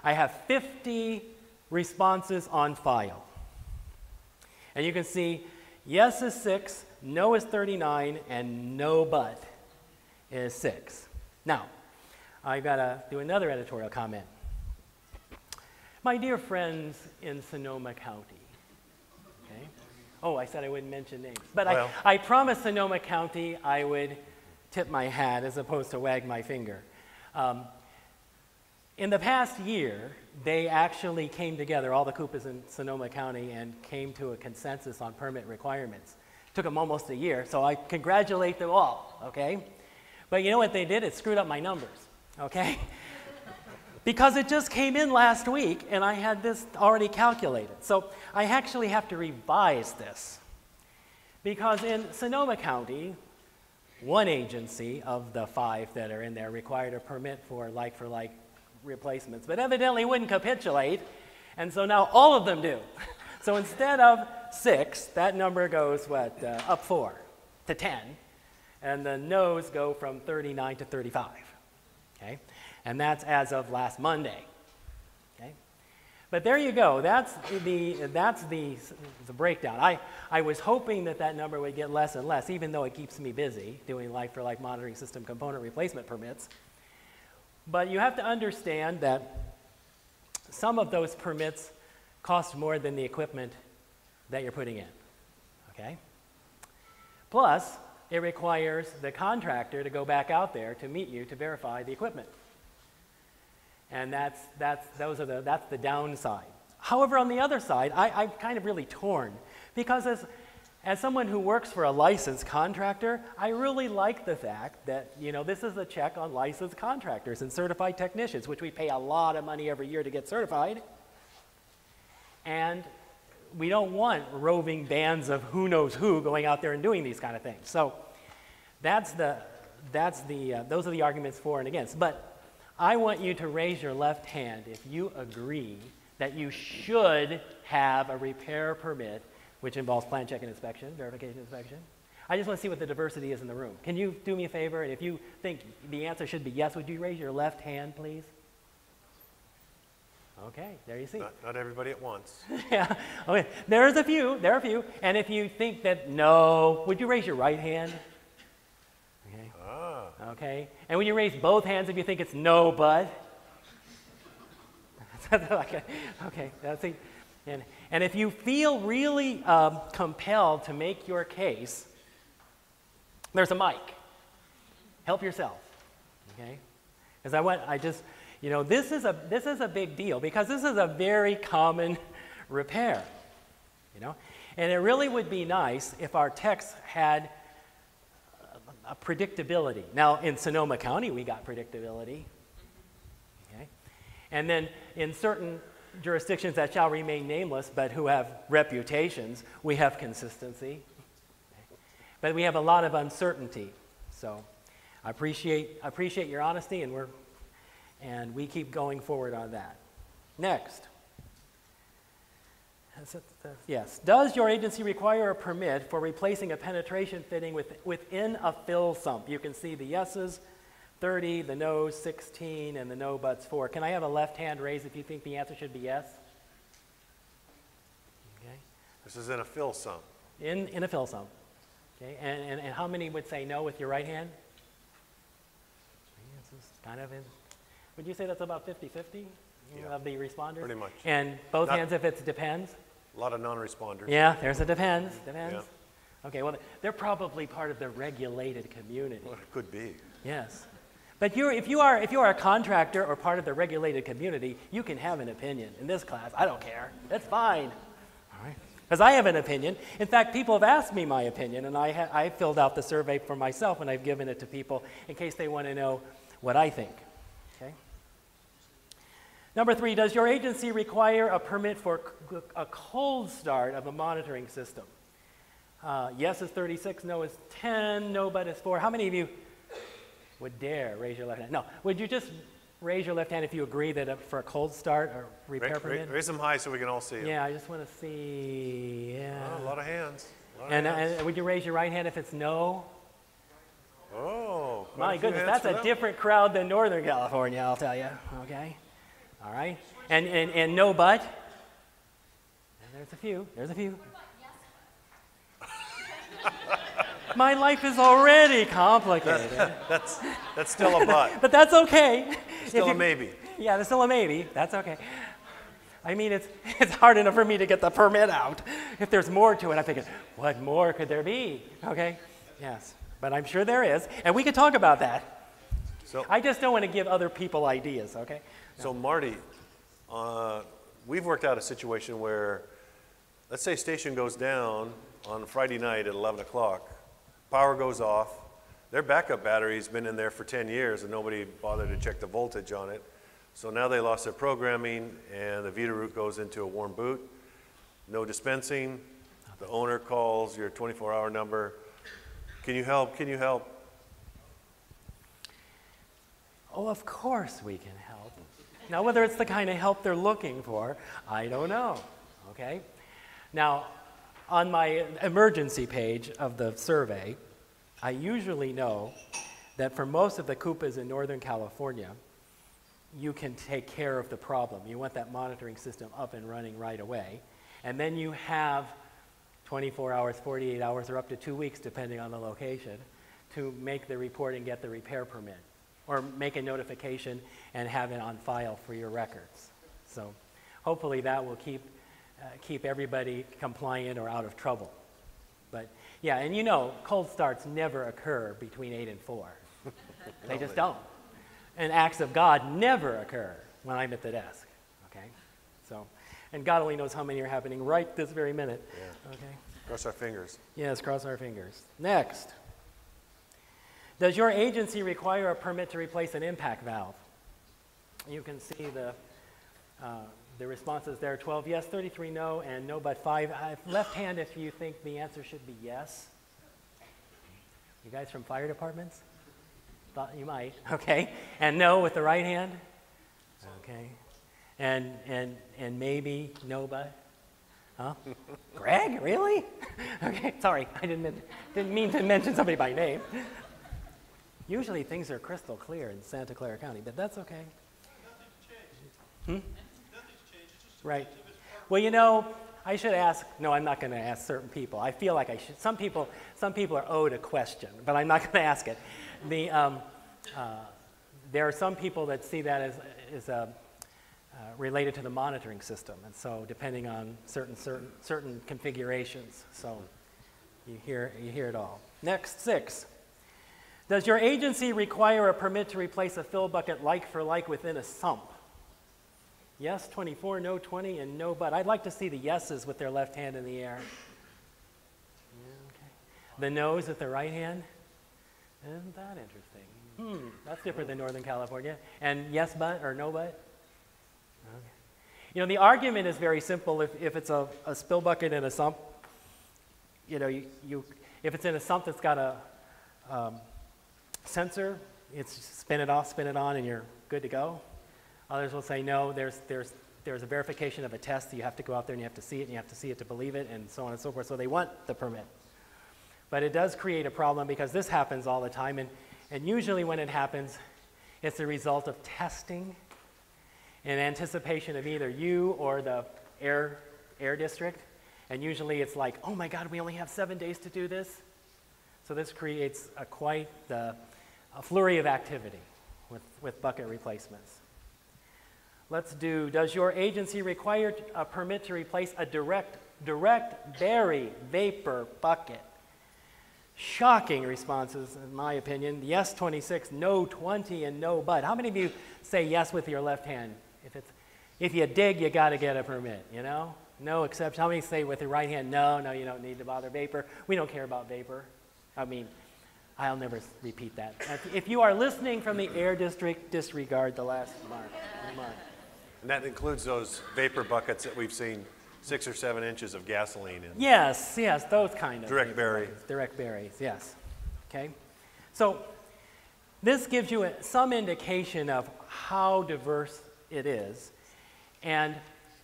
I have 50 responses on file. And you can see yes is 6, no is 39, and no but is 6. Now, I've got to do another editorial comment. My dear friends in Sonoma County, okay? Oh, I said I wouldn't mention names. But well, I promised Sonoma County I would tip my hat as opposed to wag my finger. In the past year, they actually came together, all the CUPAs in Sonoma County, and came to a consensus on permit requirements. It took them almost a year, so I congratulate them all, okay? But you know what they did? It screwed up my numbers, okay? Because it just came in last week, and I had this already calculated. So I actually have to revise this. Because in Sonoma County, one agency of the 5 that are in there required a permit for like replacements, but evidently wouldn't capitulate, and so now all of them do. So instead of 6, that number goes, what, up 4 to 10, and the no's go from 39 to 35, okay? And that's as of last Monday, okay? But there you go. That's the breakdown. I was hoping that number would get less and less, even though it keeps me busy doing like-for-like monitoring system component replacement permits. But you have to understand that some of those permits cost more than the equipment that you're putting in, okay? Plus, it requires the contractor to go back out there to meet you to verify the equipment. And that's the downside. However, on the other side, I'm kind of really torn, because as someone who works for a licensed contractor, I really like the fact that, you know, this is a check on licensed contractors and certified technicians, which we pay a lot of money every year to get certified. And we don't want roving bands of who knows who going out there and doing these kind of things. So those are the arguments for and against. But I want you to raise your left hand if you agree that you should have a repair permit, which involves plan check and inspection, verification inspection. I just want to see what the diversity is in the room. Can you do me a favor? And if you think the answer should be yes, would you raise your left hand, please? Okay, there you see. Not everybody at once. Yeah, okay. There are a few. And if you think that no, would you raise your right hand? Okay. Ah. Okay. And would you raise both hands if you think it's no, but? Okay, let's see. And if you feel really compelled to make your case, there's a mic. Help yourself, okay? Because this is a big deal because this is a very common repair, you know? And it really would be nice if our text had a predictability. Now, in Sonoma County, we got predictability, okay? And then in certain jurisdictions that shall remain nameless, but who have reputations, we have consistency. Okay? But we have a lot of uncertainty. So I appreciate your honesty, and we keep going forward on that. Next. Yes. Does your agency require a permit for replacing a penetration fitting within a fill sump? You can see the yeses, 30, the no's, 16, and the no buts, 4. Can I have a left hand raised if you think the answer should be yes? Okay. This is in a fill sump. In a fill sump. Okay. And how many would say no with your right hand? This is kind of in. Would you say that's about 50-50 of the responders? Pretty much. And both hands if it depends? A lot of non-responders. Yeah, there's a depends. Yeah. Okay, well, they're probably part of the regulated community. Well, it could be. Yes. But if you are a contractor or part of the regulated community, you can have an opinion. In this class, I don't care. That's fine. All right. Because I have an opinion. In fact, people have asked me my opinion, and I filled out the survey for myself, and I've given it to people in case they want to know what I think. Okay. Number 3, does your agency require a permit for a cold start of a monitoring system? Yes is 36, no is 10, no but is 4. How many of you would dare raise your left hand? No. Would you just raise your left hand if you agree that for a cold start or repair permit? Raise them high so we can all see them. Yeah, I just want to see. Yeah. Oh, a lot of hands. And would you raise your right hand if it's no? Oh, my goodness, that's a different crowd than Northern California, I'll tell you. Okay. All right. And no but? And there's a few. There's a few. My life is already complicated. That's still a but. But that's okay. Still a maybe. Yeah, there's still a maybe. That's okay. I mean, it's hard enough for me to get the permit out. If there's more to it, I'm thinking, what more could there be? Okay? Yes. But I'm sure there is. And we could talk about that. So, I just don't want to give other people ideas, okay? So, Marty, we've worked out a situation where, let's say station goes down on Friday night at 11 o'clock. Power goes off. Their backup battery's been in there for 10 years and nobody bothered to check the voltage on it. So now they lost their programming and the Vita root goes into a warm boot. No dispensing. The owner calls your 24-hour number. Can you help? Can you help? Oh, of course we can help. Now, whether it's the kind of help they're looking for, I don't know, okay? Now, on my emergency page of the survey, I usually know that for most of the CUPAs in Northern California, you can take care of the problem. You want that monitoring system up and running right away. And then you have 24 hours, 48 hours, or up to 2 weeks, depending on the location, to make the report and get the repair permit, or make a notification and have it on file for your records. So hopefully that will keep everybody compliant or out of trouble. But yeah, and you know, cold starts never occur between 8 and 4. They just don't. And acts of God never occur when I'm at the desk, okay? So, and God only knows how many are happening right this very minute. Yeah. Okay. Cross our fingers. Yes, cross our fingers. Next. Does your agency require a permit to replace an impact valve? You can see the responses there. 12 yes, 33 no, and no but 5. Left hand if you think the answer should be yes. You guys from fire departments? Thought you might. Okay. And no with the right hand? Okay. And maybe no but? Huh? Greg, really? Okay, sorry, I didn't mean to mention somebody by name. Usually things are crystal clear in Santa Clara County, but that's okay. Nothing's changed. Right. Well, you know, I should ask. No, I'm not going to ask certain people. I feel like I should. Some people are owed a question, but I'm not going to ask it. There are some people that see that as related to the monitoring system, and so depending on certain configurations. So you hear it all. Next, 6. Does your agency require a permit to replace a fill bucket like for like within a sump? Yes, 24, no, 20, and no, but. I'd like to see the yeses with their left hand in the air. Yeah, okay. The no's with the right hand? Isn't that interesting? That's different than Northern California. And yes, but, or no, but? Okay. You know, the argument is very simple. If it's a spill bucket in a sump, you know, if it's in a sump that's got a sensor, it's spin it off, spin it on, and you're good to go. Others will say, no, there's a verification of a test. So you have to go out there and you have to see it, and you have to see it to believe it, and so on and so forth. So they want the permit. But it does create a problem because this happens all the time, and usually when it happens, it's the result of testing in anticipation of either you or the air district. And usually it's like, oh my God, we only have 7 days to do this. So this creates quite a flurry of activity with bucket replacements. Let's do, does your agency require a permit to replace a direct berry vapor bucket? Shocking responses, in my opinion. Yes, 26, no, 20, and no, but. How many of you say yes with your left hand? If you dig, you got to get a permit, you know? No exception. How many say with your right hand, no, you don't need to bother vapor. We don't care about vapor. I mean, I'll never repeat that. If you are listening from the air district, disregard the last mark. And that includes those vapor buckets that we've seen 6 or 7 inches of gasoline in. Yes, those kind of direct berry. Direct berries, yes. Okay. So this gives you some indication of how diverse it is. And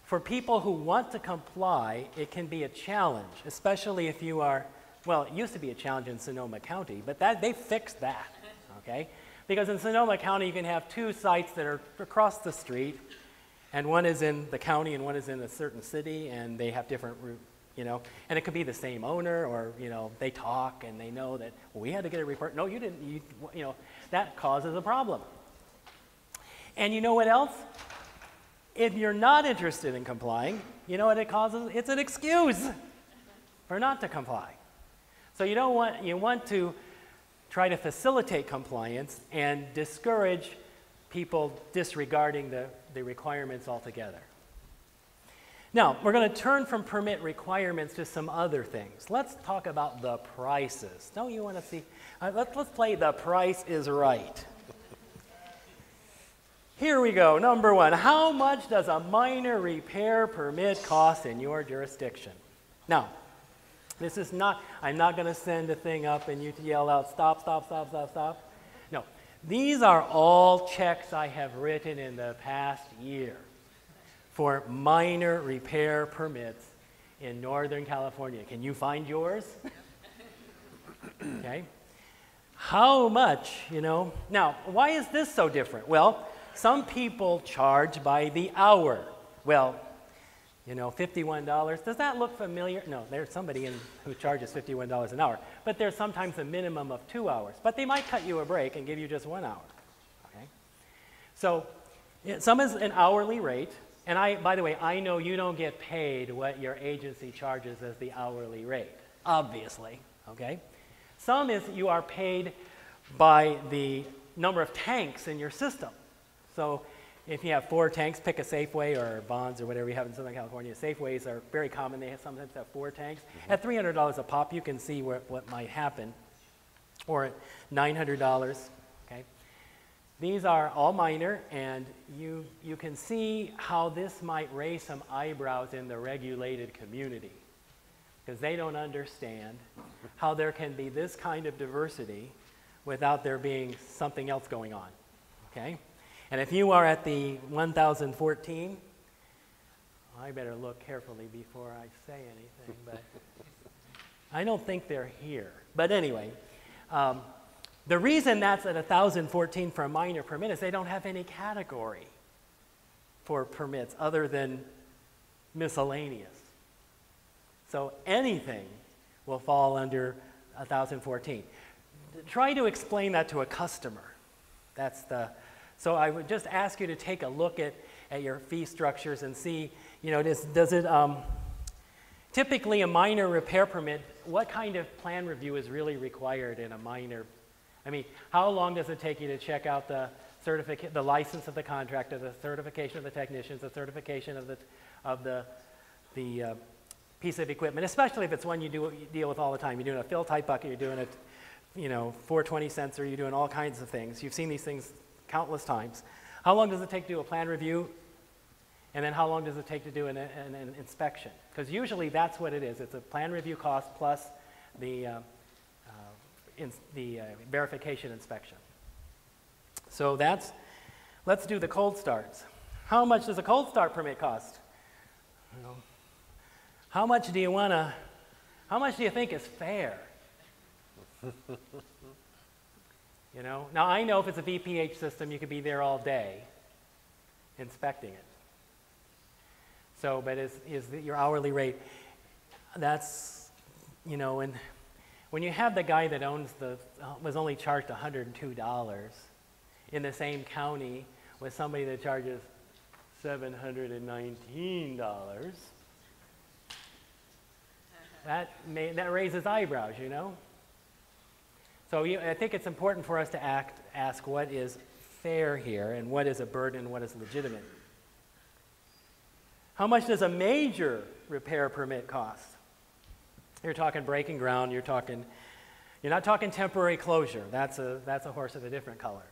for people who want to comply, it can be a challenge, especially if you are, well, it used to be a challenge in Sonoma County, but they fixed that, okay? Because in Sonoma County, you can have 2 sites that are across the street, and one is in the county and one is in a certain city, and they have different, you know, and it could be the same owner, or, you know, they talk and they know that, well, we had to get a report. No, you didn't, you know, that causes a problem. And you know what else? If you're not interested in complying, you know what it causes? It's an excuse for not to comply. So you want to try to facilitate compliance and discourage people disregarding the requirements altogether. Now, we're going to turn from permit requirements to some other things. Let's talk about the prices. Don't you want to see? Let's play The Price is Right. Here we go. Number 1, how much does a minor repair permit cost in your jurisdiction? Now, this is not, I'm not going to send a thing up and you yell out, stop, stop, stop, stop, stop. No, these are all checks I have written in the past year for minor repair permits in Northern California. Can you find yours? Okay. How much, you know? Now, why is this so different? Well, some people charge by the hour. Well, you know, $51. Does that look familiar? No, there's somebody who charges $51 an hour. But there's sometimes a minimum of 2 hours. But they might cut you a break and give you just 1 hour. Okay? So some is an hourly rate. And by the way, I know you don't get paid what your agency charges as the hourly rate, obviously. Okay? Some is you are paid by the number of tanks in your system. So if you have 4 tanks, pick a Safeway or Bonds or whatever you have in Southern California. Safeways are very common. They sometimes have 4 tanks. Mm-hmm. At $300 a pop, you can see what might happen. Or at $900, okay? These are all minor, and you can see how this might raise some eyebrows in the regulated community, because they don't understand how there can be this kind of diversity without there being something else going on, okay? And if you are at the 1014, I better look carefully before I say anything, but I don't think they're here. But anyway, the reason that's at 1014 for a minor permit is they don't have any category for permits other than miscellaneous. So anything will fall under 1014. Try to explain that to a customer. So I would just ask you to take a look at at your fee structures and see, you know, does it, typically a minor repair permit, what kind of plan review is really required in a minor, I mean, how long does it take you to check out the license of the contractor, the certification of the technicians, the certification of the piece of equipment, especially if it's one you deal with all the time. You're doing a fill type bucket, you're doing a, you know, 420 sensor, you're doing all kinds of things. You've seen these things countless times. How long does it take to do a plan review? And then how long does it take to do an inspection? Because usually that's what it is. It's a plan review cost plus the verification inspection. So let's do the cold starts. How much does a cold start permit cost? How much do you think is fair? You know, now I know if it's a VPH system, you could be there all day inspecting it. So, but is your hourly rate, that's, you know, and when you have the guy that owns was only charged $102 in the same county with somebody that charges $719, that raises eyebrows, you know? So I think it's important for us to ask what is fair here and what is a burden and what is legitimate. How much does a major repair permit cost? You're talking breaking ground, you're not talking temporary closure. That's a horse of a different color.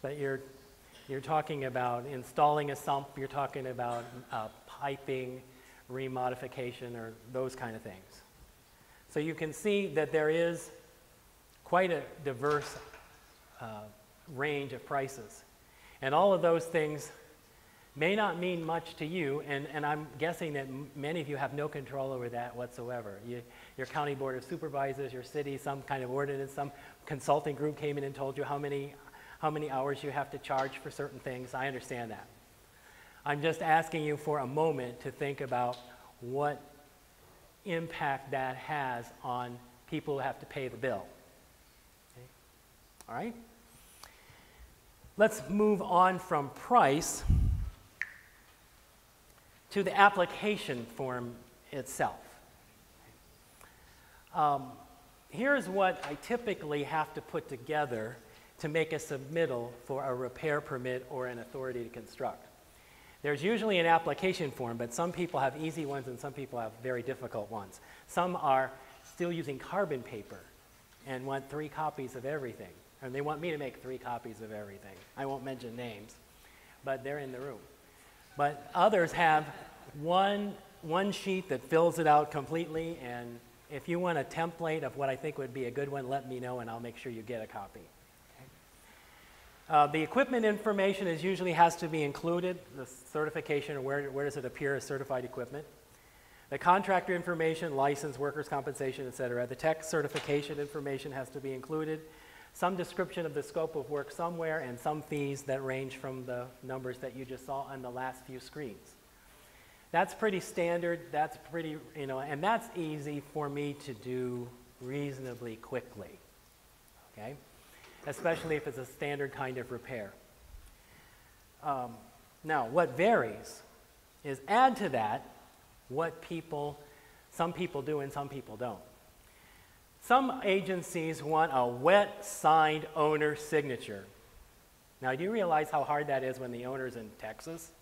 But you're talking about installing a sump, you're talking about piping, remodification, or those kind of things. So you can see that there is quite a diverse range of prices. And all of those things may not mean much to you, and I'm guessing that many of you have no control over that whatsoever. Your county board of supervisors, your city, some kind of ordinance, some consulting group came in and told you how many hours you have to charge for certain things. I understand that. I'm just asking you for a moment to think about what impact that has on people who have to pay the bill. Okay. All right? Let's move on from price to the application form itself. Here's what I typically have to put together to make a submittal for a repair permit or an authority to construct. There's usually an application form, but some people have easy ones and some people have very difficult ones. Some are still using carbon paper and want 3 copies of everything. And they want me to make 3 copies of everything. I won't mention names, but they're in the room. But others have one sheet that fills it out completely, and if you want a template of what I think would be a good one, let me know and I'll make sure you get a copy. The equipment information usually has to be included, the certification, or where does it appear as certified equipment. The contractor information, license, workers' compensation, etc. The tech certification information has to be included. Some description of the scope of work somewhere, and some fees that range from the numbers that you just saw on the last few screens. That's pretty standard, that's pretty, you know, and that's easy for me to do reasonably quickly, okay? Especially if it's a standard kind of repair. Now, what varies is add to that what some people do and some people don't. Some agencies want a wet signed owner signature. Now, do you realize how hard that is when the owner's in Texas,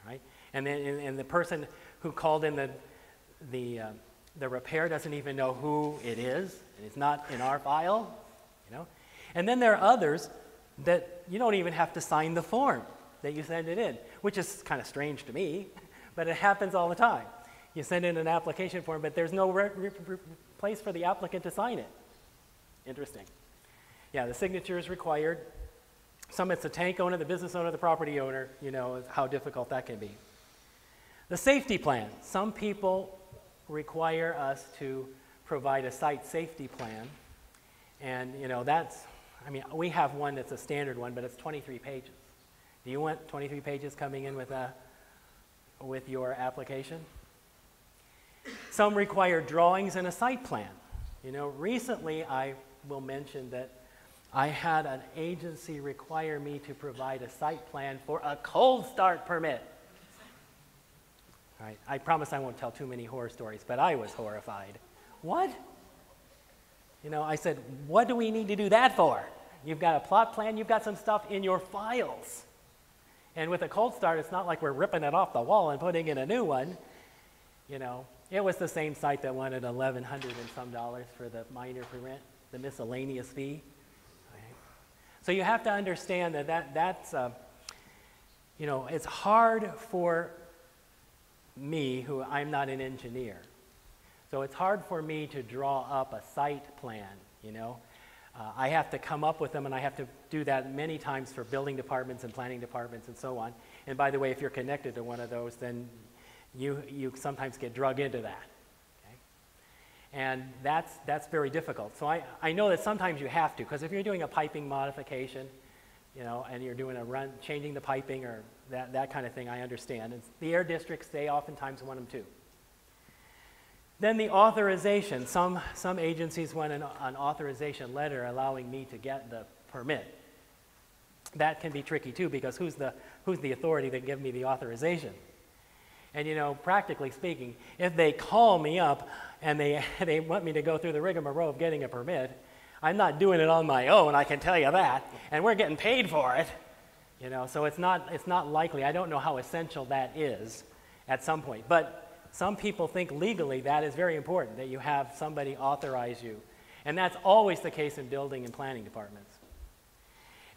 right? And then the person who called in the repair doesn't even know who it is. It's not in our file, you know. And then there are others that you don't even have to sign the form that you send it in, which is kind of strange to me, but it happens all the time. You send in an application form, but there's no place for the applicant to sign it. Interesting. Yeah, the signature is required. Some it's the tank owner, the business owner, the property owner, you know, how difficult that can be. The safety plan. Some people require us to provide a site safety plan, and you know, I mean, we have one that's a standard one, but it's 23 pages. Do you want 23 pages coming in with your application? Some require drawings and a site plan. You know, recently I will mention that I had an agency require me to provide a site plan for a cold start permit. All right, I promise I won't tell too many horror stories, but I was horrified. What? You know, I said, what do we need to do that for? You've got a plot plan, you've got some stuff in your files. And with a cold start, it's not like we're ripping it off the wall and putting in a new one. You know, it was the same site that wanted $1,100 and some dollars for the minor permit, the miscellaneous fee. Okay. So you have to understand that's you know, it's hard for me, who I'm not an engineer. So it's hard for me to draw up a site plan, you know. I have to come up with them, and I have to do that many times for building departments and planning departments and so on. And by the way, if you're connected to one of those, then you sometimes get drug into that. Okay? And that's very difficult. So I know that sometimes you have to, because if you're doing a piping modification, you know, and you're doing changing the piping or that kind of thing, I understand. And the air districts, they oftentimes want them too. Then the authorization. Some agencies want an authorization letter allowing me to get the permit. That can be tricky too, because who's the authority that give me the authorization? And you know, practically speaking, if they call me up and they want me to go through the rigmarole of getting a permit, I'm not doing it on my own, I can tell you that, and we're getting paid for it. You know, so it's not likely. I don't know how essential that is at some point, but some people think legally that is very important, that you have somebody authorize you. And that's always the case in building and planning departments.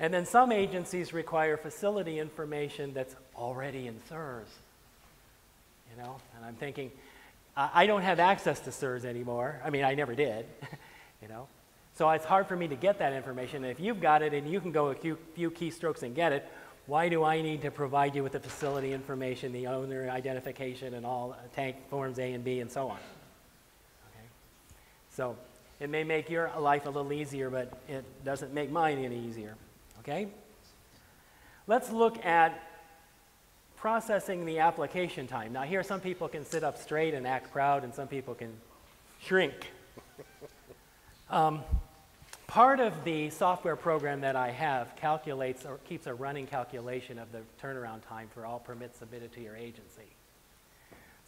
And then some agencies require facility information that's already in CERS. You know, and I'm thinking, I don't have access to CERS anymore. I mean, I never did, you know. So it's hard for me to get that information. And if you've got it and you can go a few keystrokes and get it, why do I need to provide you with the facility information, the owner identification, and all tank forms A and B, and so on? Okay. So it may make your life a little easier, but it doesn't make mine any easier. Okay? Let's look at processing the application time. Now here, some people can sit up straight and act proud, and some people can shrink. Part of the software program that I have calculates or keeps a running calculation of the turnaround time for all permits submitted to your agency.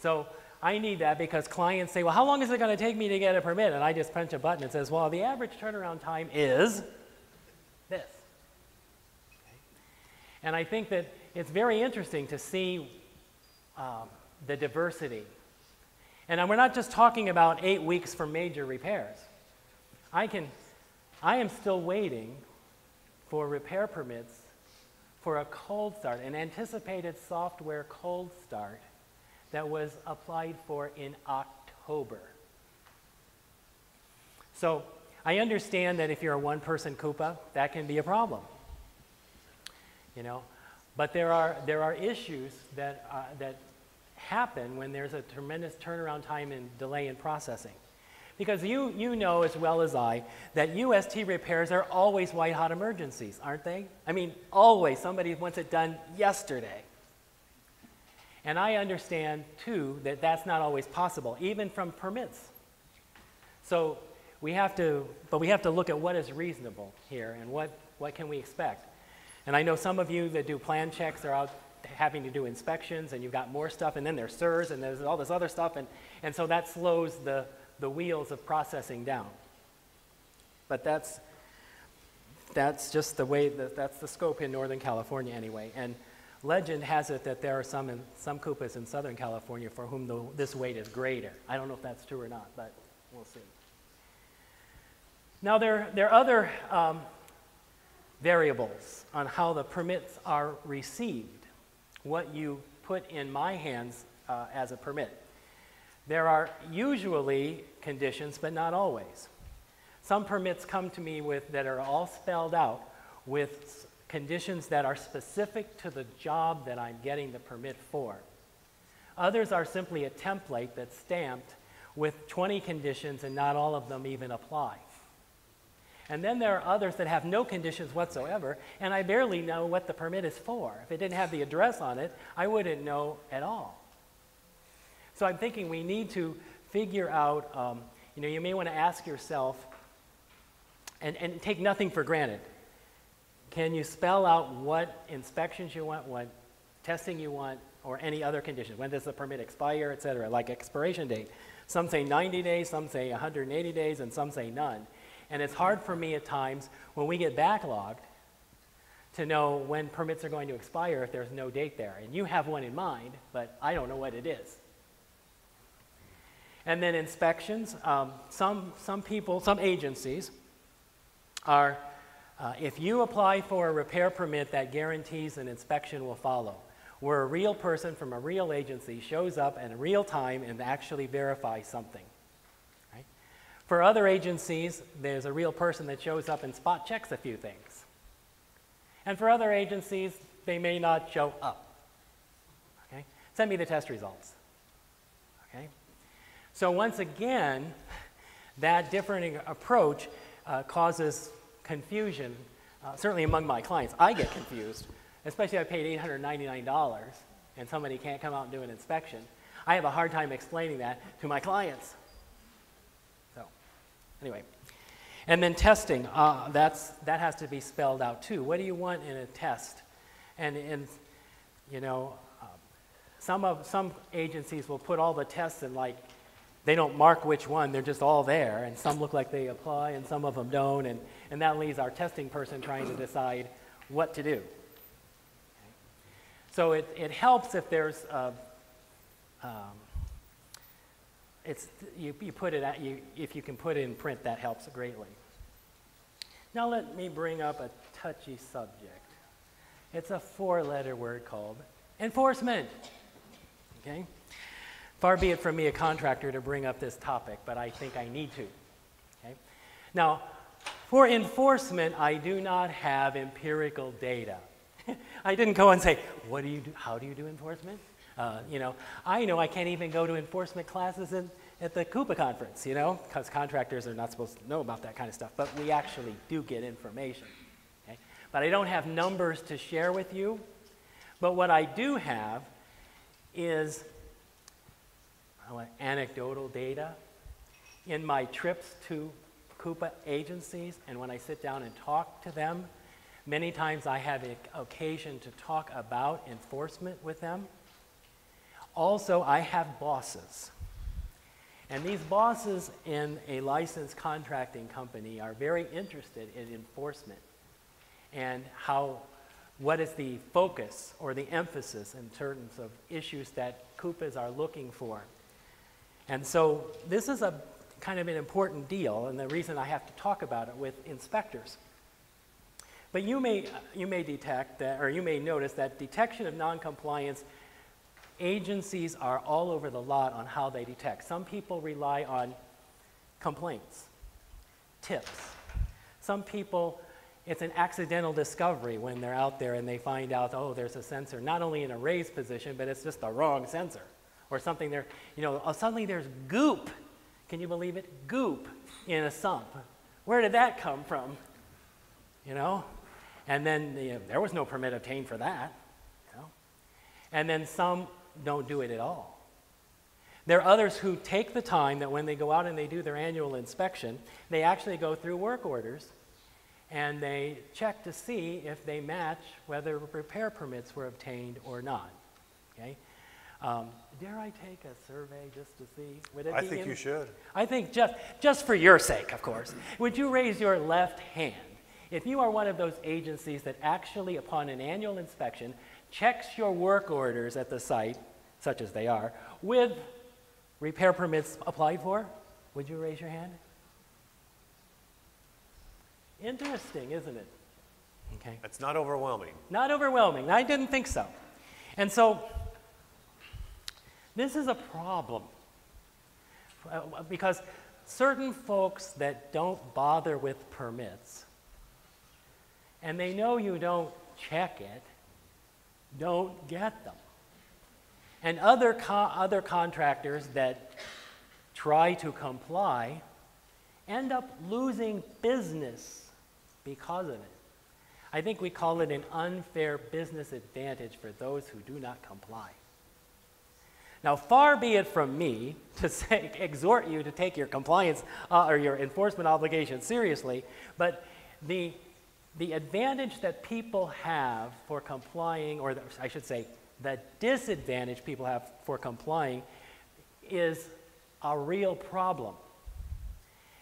So I need that because clients say, well, how long is it going to take me to get a permit? And I just punch a button and says, well, the average turnaround time is this. Okay. And I think that it's very interesting to see the diversity. And we're not just talking about 8 weeks for major repairs. I am still waiting for repair permits for a cold start, an anticipated software cold start that was applied for in October. So I understand that if you're a one-person CUPA, that can be a problem. You know, but there are issues that happen when there's a tremendous turnaround time and delay in processing. Because you know as well as I that UST repairs are always white-hot emergencies, aren't they? I mean, always. Somebody wants it done yesterday. And I understand, too, that that's not always possible, even from permits. So we have to look at what is reasonable here and what can we expect. And I know some of you that do plan checks are out having to do inspections, and you've got more stuff, and then there's CERS, and there's all this other stuff, and so that slows the wheels of processing down. But that's just the way, that's the scope in Northern California anyway. And legend has it that there are some CUPAs in Southern California for whom this weight is greater. I don't know if that's true or not, but we'll see. Now there are other variables on how the permits are received, what you put in my hands as a permit. There are usually conditions, but not always. Some permits come to me that are all spelled out with conditions that are specific to the job that I'm getting the permit for. Others are simply a template that's stamped with 20 conditions and not all of them even apply. And then there are others that have no conditions whatsoever, and I barely know what the permit is for. If it didn't have the address on it, I wouldn't know at all. So I'm thinking we need to figure out, you may want to ask yourself, and take nothing for granted. Can you spell out what inspections you want, what testing you want, or any other conditions? When does the permit expire, et cetera, like expiration date? Some say 90 days, some say 180 days, and some say none. And it's hard for me at times when we get backlogged to know when permits are going to expire if there's no date there. And you have one in mind, but I don't know what it is. And then inspections. Some agencies are, if you apply for a repair permit, that guarantees an inspection will follow, where a real person from a real agency shows up in real time and actually verifies something. Right? For other agencies, there's a real person that shows up and spot checks a few things. And for other agencies, they may not show up. Okay? Send me the test results. Okay? So once again, that different approach causes confusion, certainly among my clients. I get confused, especially if I paid $899 and somebody can't come out and do an inspection. I have a hard time explaining that to my clients. So, anyway. And then testing, that has to be spelled out too. What do you want in a test? And you know, some agencies will put all the tests in, like, they don't mark which one, they're just all there, and some look like they apply and some of them don't, and that leaves our testing person trying to decide what to do. Okay. So it helps if there's if you can put it in print, that helps greatly. Now let me bring up a touchy subject. It's a 4-letter word called enforcement. Okay? Far be it from me, a contractor, to bring up this topic, but I think I need to. Okay? Now, for enforcement, I do not have empirical data. I didn't go and say, what do you do? How do you do enforcement? You know I can't even go to enforcement classes at the CUPA conference, you know, because contractors are not supposed to know about that kind of stuff, but we actually do get information. Okay? But I don't have numbers to share with you. But what I do have is anecdotal data in my trips to CUPA agencies, and when I sit down and talk to them, many times I have an occasion to talk about enforcement with them. Also, I have bosses. And these bosses in a licensed contracting company are very interested in enforcement and what is the focus or the emphasis in terms of issues that CUPAs are looking for. And so this is a kind of an important deal, and the reason I have to talk about it with inspectors. But you may detect that, or you may notice that detection of noncompliance, agencies are all over the lot on how they detect. Some people rely on complaints, tips. Some people, it's an accidental discovery when they're out there and they find out, oh, there's a sensor not only in a raised position, but it's just the wrong sensor. Or something there, you know, suddenly there's goop. Can you believe it? Goop in a sump. Where did that come from? You know? And then there was no permit obtained for that. You know? And then some don't do it at all. There are others who take the time that when they go out and they do their annual inspection, they actually go through work orders and they check to see if they match whether repair permits were obtained or not. Okay? Dare I take a survey just to see? Would it I think you should. I think just for your sake, of course. Would you raise your left hand if you are one of those agencies that actually, upon an annual inspection, checks your work orders at the site, such as they are, with repair permits applied for? Would you raise your hand? Interesting, isn't it? Okay. It's not overwhelming. Not overwhelming. I didn't think so. And so this is a problem because certain folks that don't bother with permits, and they know you don't check it, don't get them. And other contractors that try to comply end up losing business because of it. I think we call it an unfair business advantage for those who do not comply. Now, far be it from me to say, exhort you to take your compliance or your enforcement obligations seriously, but the advantage that people have for complying, or I should say, the disadvantage people have for complying is a real problem.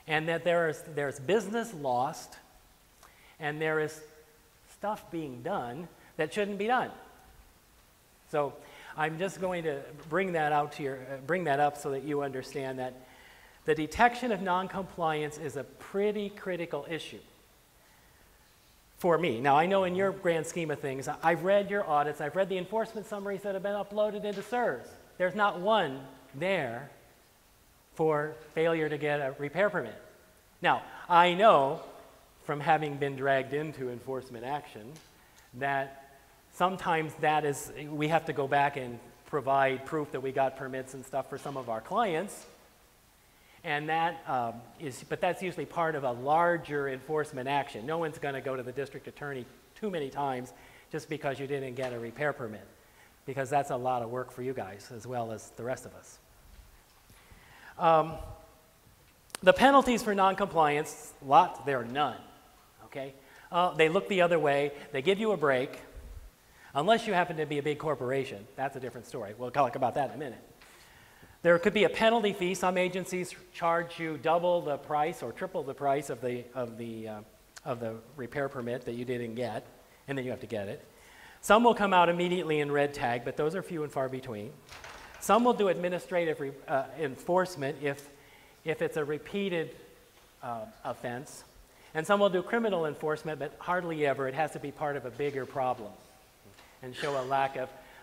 And that there's business lost, and there is stuff being done that shouldn't be done. So I'm just going to bring that up so that you understand that the detection of noncompliance is a pretty critical issue for me. Now, I know in your grand scheme of things, I've read your audits, I've read the enforcement summaries that have been uploaded into CERS. There's not one there for failure to get a repair permit. Now, I know from having been dragged into enforcement action that sometimes we have to go back and provide proof that we got permits and stuff for some of our clients. And but that's usually part of a larger enforcement action. No one's going to go to the district attorney too many times just because you didn't get a repair permit, because that's a lot of work for you guys as well as the rest of us. The penalties for noncompliance, there are none, okay? They look the other way. They give you a break, unless you happen to be a big corporation. That's a different story. We'll talk about that in a minute. There could be a penalty fee. Some agencies charge you double the price or triple the price of the repair permit that you didn't get, and then you have to get it. Some will come out immediately in red tag, but those are few and far between. Some will do administrative enforcement if it's a repeated offense. And some will do criminal enforcement, but hardly ever. It has to be part of a bigger problem and show a lack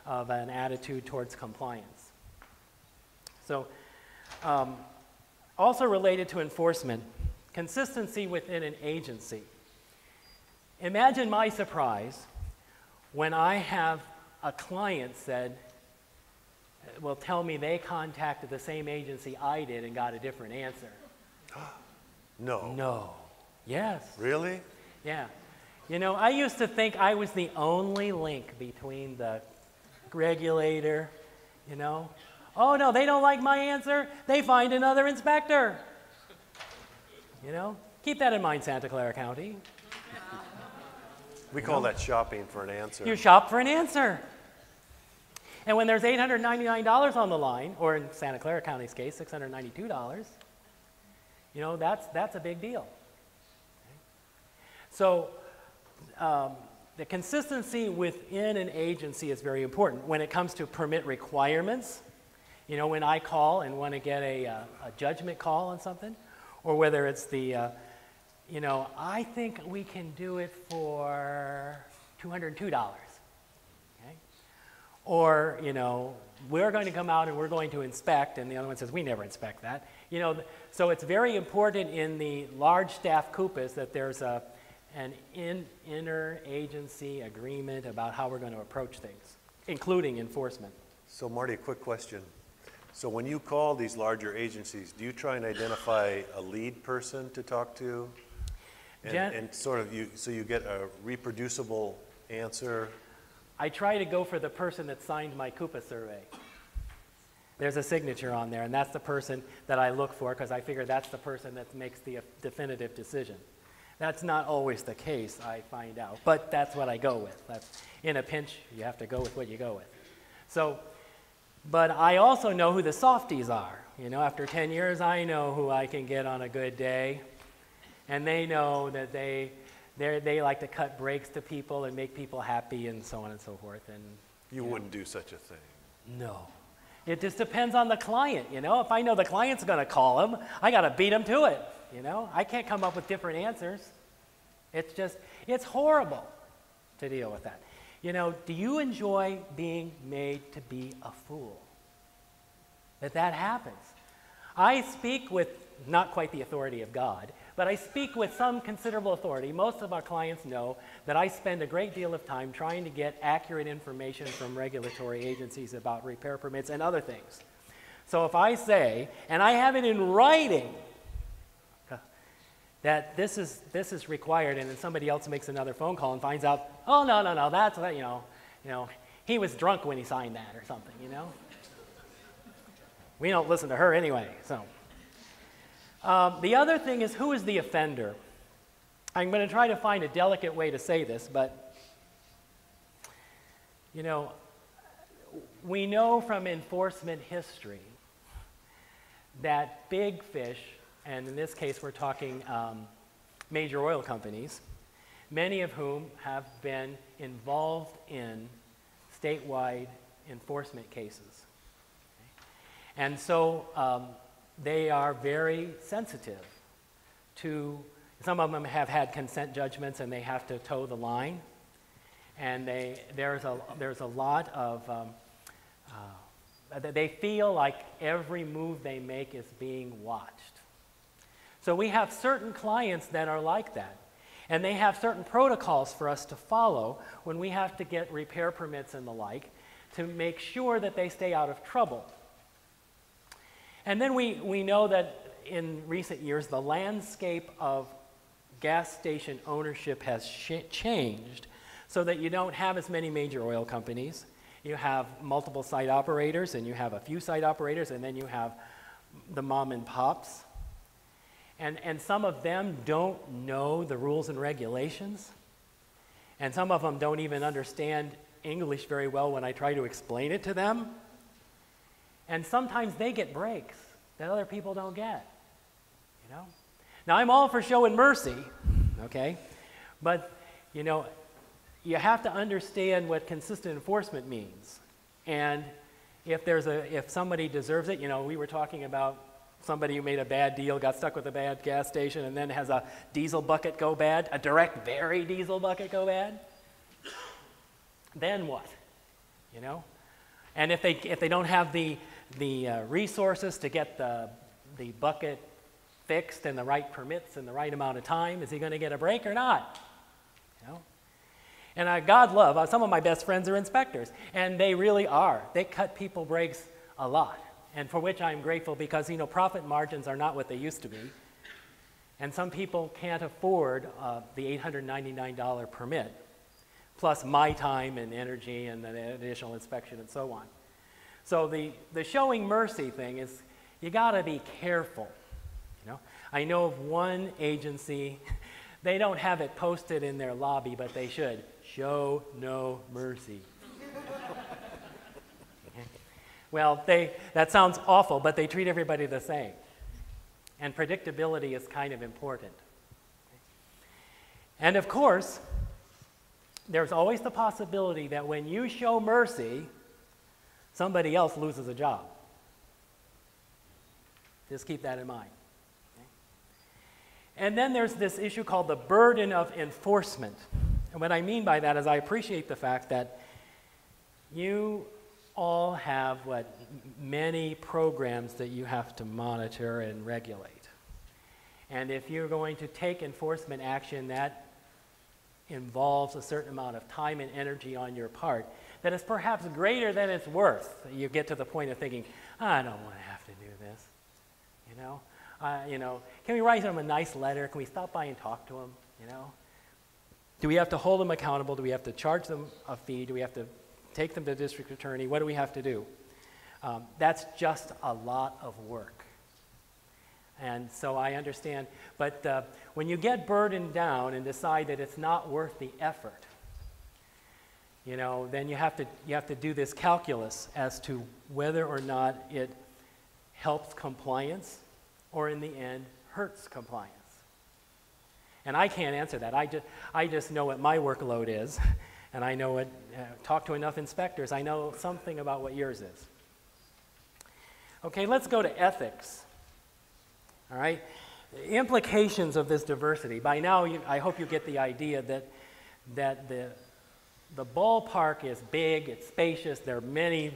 of an attitude towards compliance. So also related to enforcement, consistency within an agency. Imagine my surprise when I have a client will tell me they contacted the same agency I did and got a different answer. No. No. Yes. Really? Yeah. You know, I used to think I was the only link between the regulator, you know. Oh, no, they don't like my answer. They find another inspector. You know, keep that in mind, Santa Clara County. We call that shopping for an answer. You shop for an answer. And when there's $899 on the line, or in Santa Clara County's case, $692, you know, that's a big deal. Okay? So the consistency within an agency is very important when it comes to permit requirements. You know, when I call and want to get a judgment call on something, or whether it's you know, I think we can do it for $202, okay? Or, you know, we're going to come out and we're going to inspect, and the other one says, we never inspect that. You know, so it's very important in the large staff CUPAs that there's an interagency agreement about how we're going to approach things, including enforcement. So Marty, a quick question. So when you call these larger agencies, do you try and identify a lead person to talk to? And sort of so you get a reproducible answer? I try to go for the person that signed my CUPA survey. There's a signature on there, and that's the person that I look for because I figure that's the person that makes the definitive decision. That's not always the case, I find out, but that's what I go with. That's, in a pinch, you have to go with what you go with. So, but I also know who the softies are. You know, after 10 years, I know who I can get on a good day, and they know that they like to cut breaks to people and make people happy and so on and so forth. And you wouldn't do such a thing. No. It just depends on the client, you know. If I know the client's going to call him, I got to beat him to it, you know. I can't come up with different answers. It's horrible to deal with that. You know, do you enjoy being made to be a fool? That happens. I speak with not quite the authority of God, but I speak with some considerable authority. Most of our clients know that I spend a great deal of time trying to get accurate information from regulatory agencies about repair permits and other things. So if I say, and I have it in writing, that this is required, and then somebody else makes another phone call and finds out, oh, no, that's, you know, he was drunk when he signed that or something, you know. We don't listen to her anyway. So the other thing is, who is the offender? I'm going to try to find a delicate way to say this, but you know, we know from enforcement history that big fish, and in this case we're talking major oil companies, many of whom have been involved in statewide enforcement cases. Okay? And so they are very sensitive to, some of them have had consent judgments and they have to toe the line. And there's a lot of, they feel like every move they make is being watched. So we have certain clients that are like that. And they have certain protocols for us to follow when we have to get repair permits and the like to make sure that they stay out of trouble. And then we know that in recent years the landscape of gas station ownership has changed so that you don't have as many major oil companies. You have multiple site operators, and you have a few site operators, and then you have the mom and pops. And some of them don't know the rules and regulations. And some of them don't even understand English very well when I try to explain it to them. And sometimes they get breaks that other people don't get, you know? Now, I'm all for showing mercy, okay? But, you know, you have to understand what consistent enforcement means. And if somebody deserves it, you know, we were talking about somebody who made a bad deal, got stuck with a bad gas station, and then has a diesel bucket go bad, a direct very diesel bucket go bad. Then what? You know? And if they don't have the resources to get the bucket fixed and the right permits in the right amount of time, is he going to get a break or not? You know? And God love, some of my best friends are inspectors, and they really are. They cut people breaks a lot, and for which I'm grateful because, you know, profit margins are not what they used to be. And some people can't afford the $899 permit, plus my time and energy and the additional inspection and so on. So the showing mercy thing is, you got to be careful. You know, I know of one agency, they don't have it posted in their lobby, but they should. Show no mercy. Okay. Well, that sounds awful, but they treat everybody the same. And predictability is kind of important. Okay. And of course, there's always the possibility that when you show mercy, somebody else loses a job. Just keep that in mind. Okay? And then there's this issue called the burden of enforcement. And what I mean by that is I appreciate the fact that you all have many programs that you have to monitor and regulate. And if you're going to take enforcement action that involves a certain amount of time and energy on your part, that is perhaps greater than it's worth, you get to the point of thinking, I don't want to have to do this. You know, can we write them a nice letter? Can we stop by and talk to them? You know, do we have to hold them accountable? Do we have to charge them a fee? Do we have to take them to the district attorney? What do we have to do? That's just a lot of work. And so I understand. But when you get burdened down and decide that it's not worth the effort, you know, then you have to do this calculus as to whether or not it helps compliance or in the end hurts compliance. And I can't answer that. I just know what my workload is, and I know what, talk to enough inspectors, I know something about what yours is. Okay, let's go to ethics. All right, the implications of this diversity. By now, I hope you get the idea that the ballpark is big, it's spacious, there are many,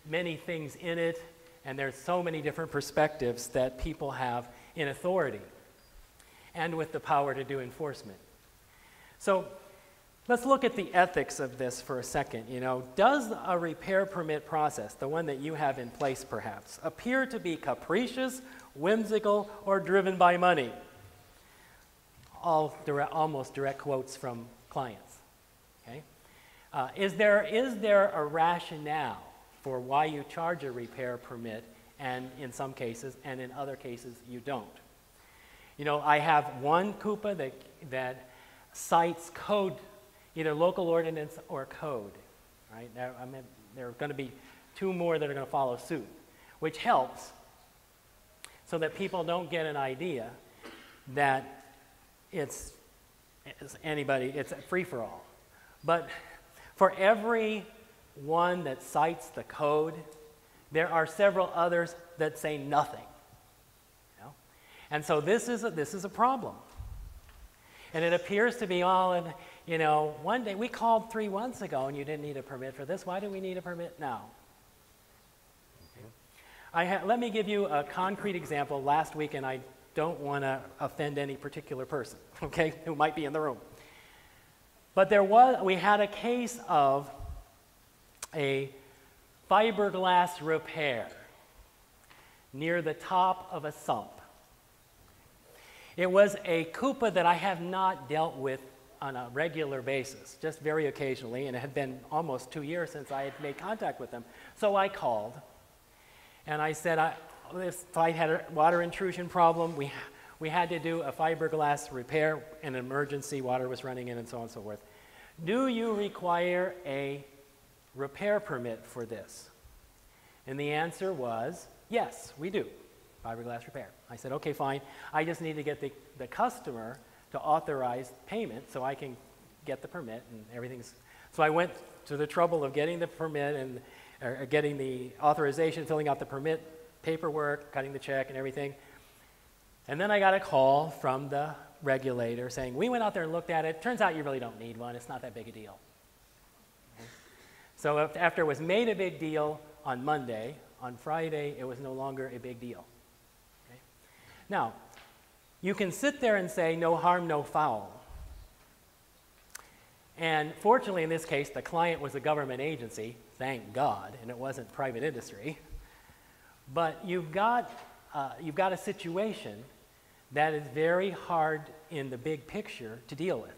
many things in it, and there's so many different perspectives that people have in authority and with the power to do enforcement. So let's look at the ethics of this for a second. You know, does a repair permit process, the one that you have in place perhaps, appear to be capricious, whimsical, or driven by money? Almost direct quotes from clients. Okay? Is there a rationale for why you charge a repair permit and in some cases, and in other cases, you don't. You know, I have one CUPA that cites code, either local ordinance or code, right? Now, I mean, there are going to be 2 more that are going to follow suit, which helps so that people don't get an idea that it's a free-for-all. But for every one that cites the code, there are several others that say nothing. You know? And so this is a problem. And it appears to be all in, you know, one day, we called 3 months ago and you didn't need a permit for this. Why do we need a permit now? Let me give you a concrete example last week, and I don't want to offend any particular person, okay, who might be in the room. But we had a case of a fiberglass repair near the top of a sump. It was a CUPA that I have not dealt with on a regular basis, just very occasionally, and it had been almost 2 years since I had made contact with them. So I called, and I said, this site had a water intrusion problem. We had to do a fiberglass repair, an emergency, water was running in, and so on and so forth. Do you require a repair permit for this? And the answer was, yes, we do. Fiberglass repair. I said, okay, fine. I just need to get the customer to authorize payment so I can get the permit and everything's. So I went to the trouble of getting the permit and getting the authorization, filling out the permit paperwork, cutting the check and everything. And then I got a call from the regulator saying, we went out there and looked at it. Turns out you really don't need one. It's not that big a deal. Okay. So after it was made a big deal on Monday, on Friday, it was no longer a big deal. Okay. Now, you can sit there and say, no harm, no foul. And fortunately, in this case, the client was a government agency, thank God, and it wasn't private industry. But you've got a situation that is very hard in the big picture to deal with.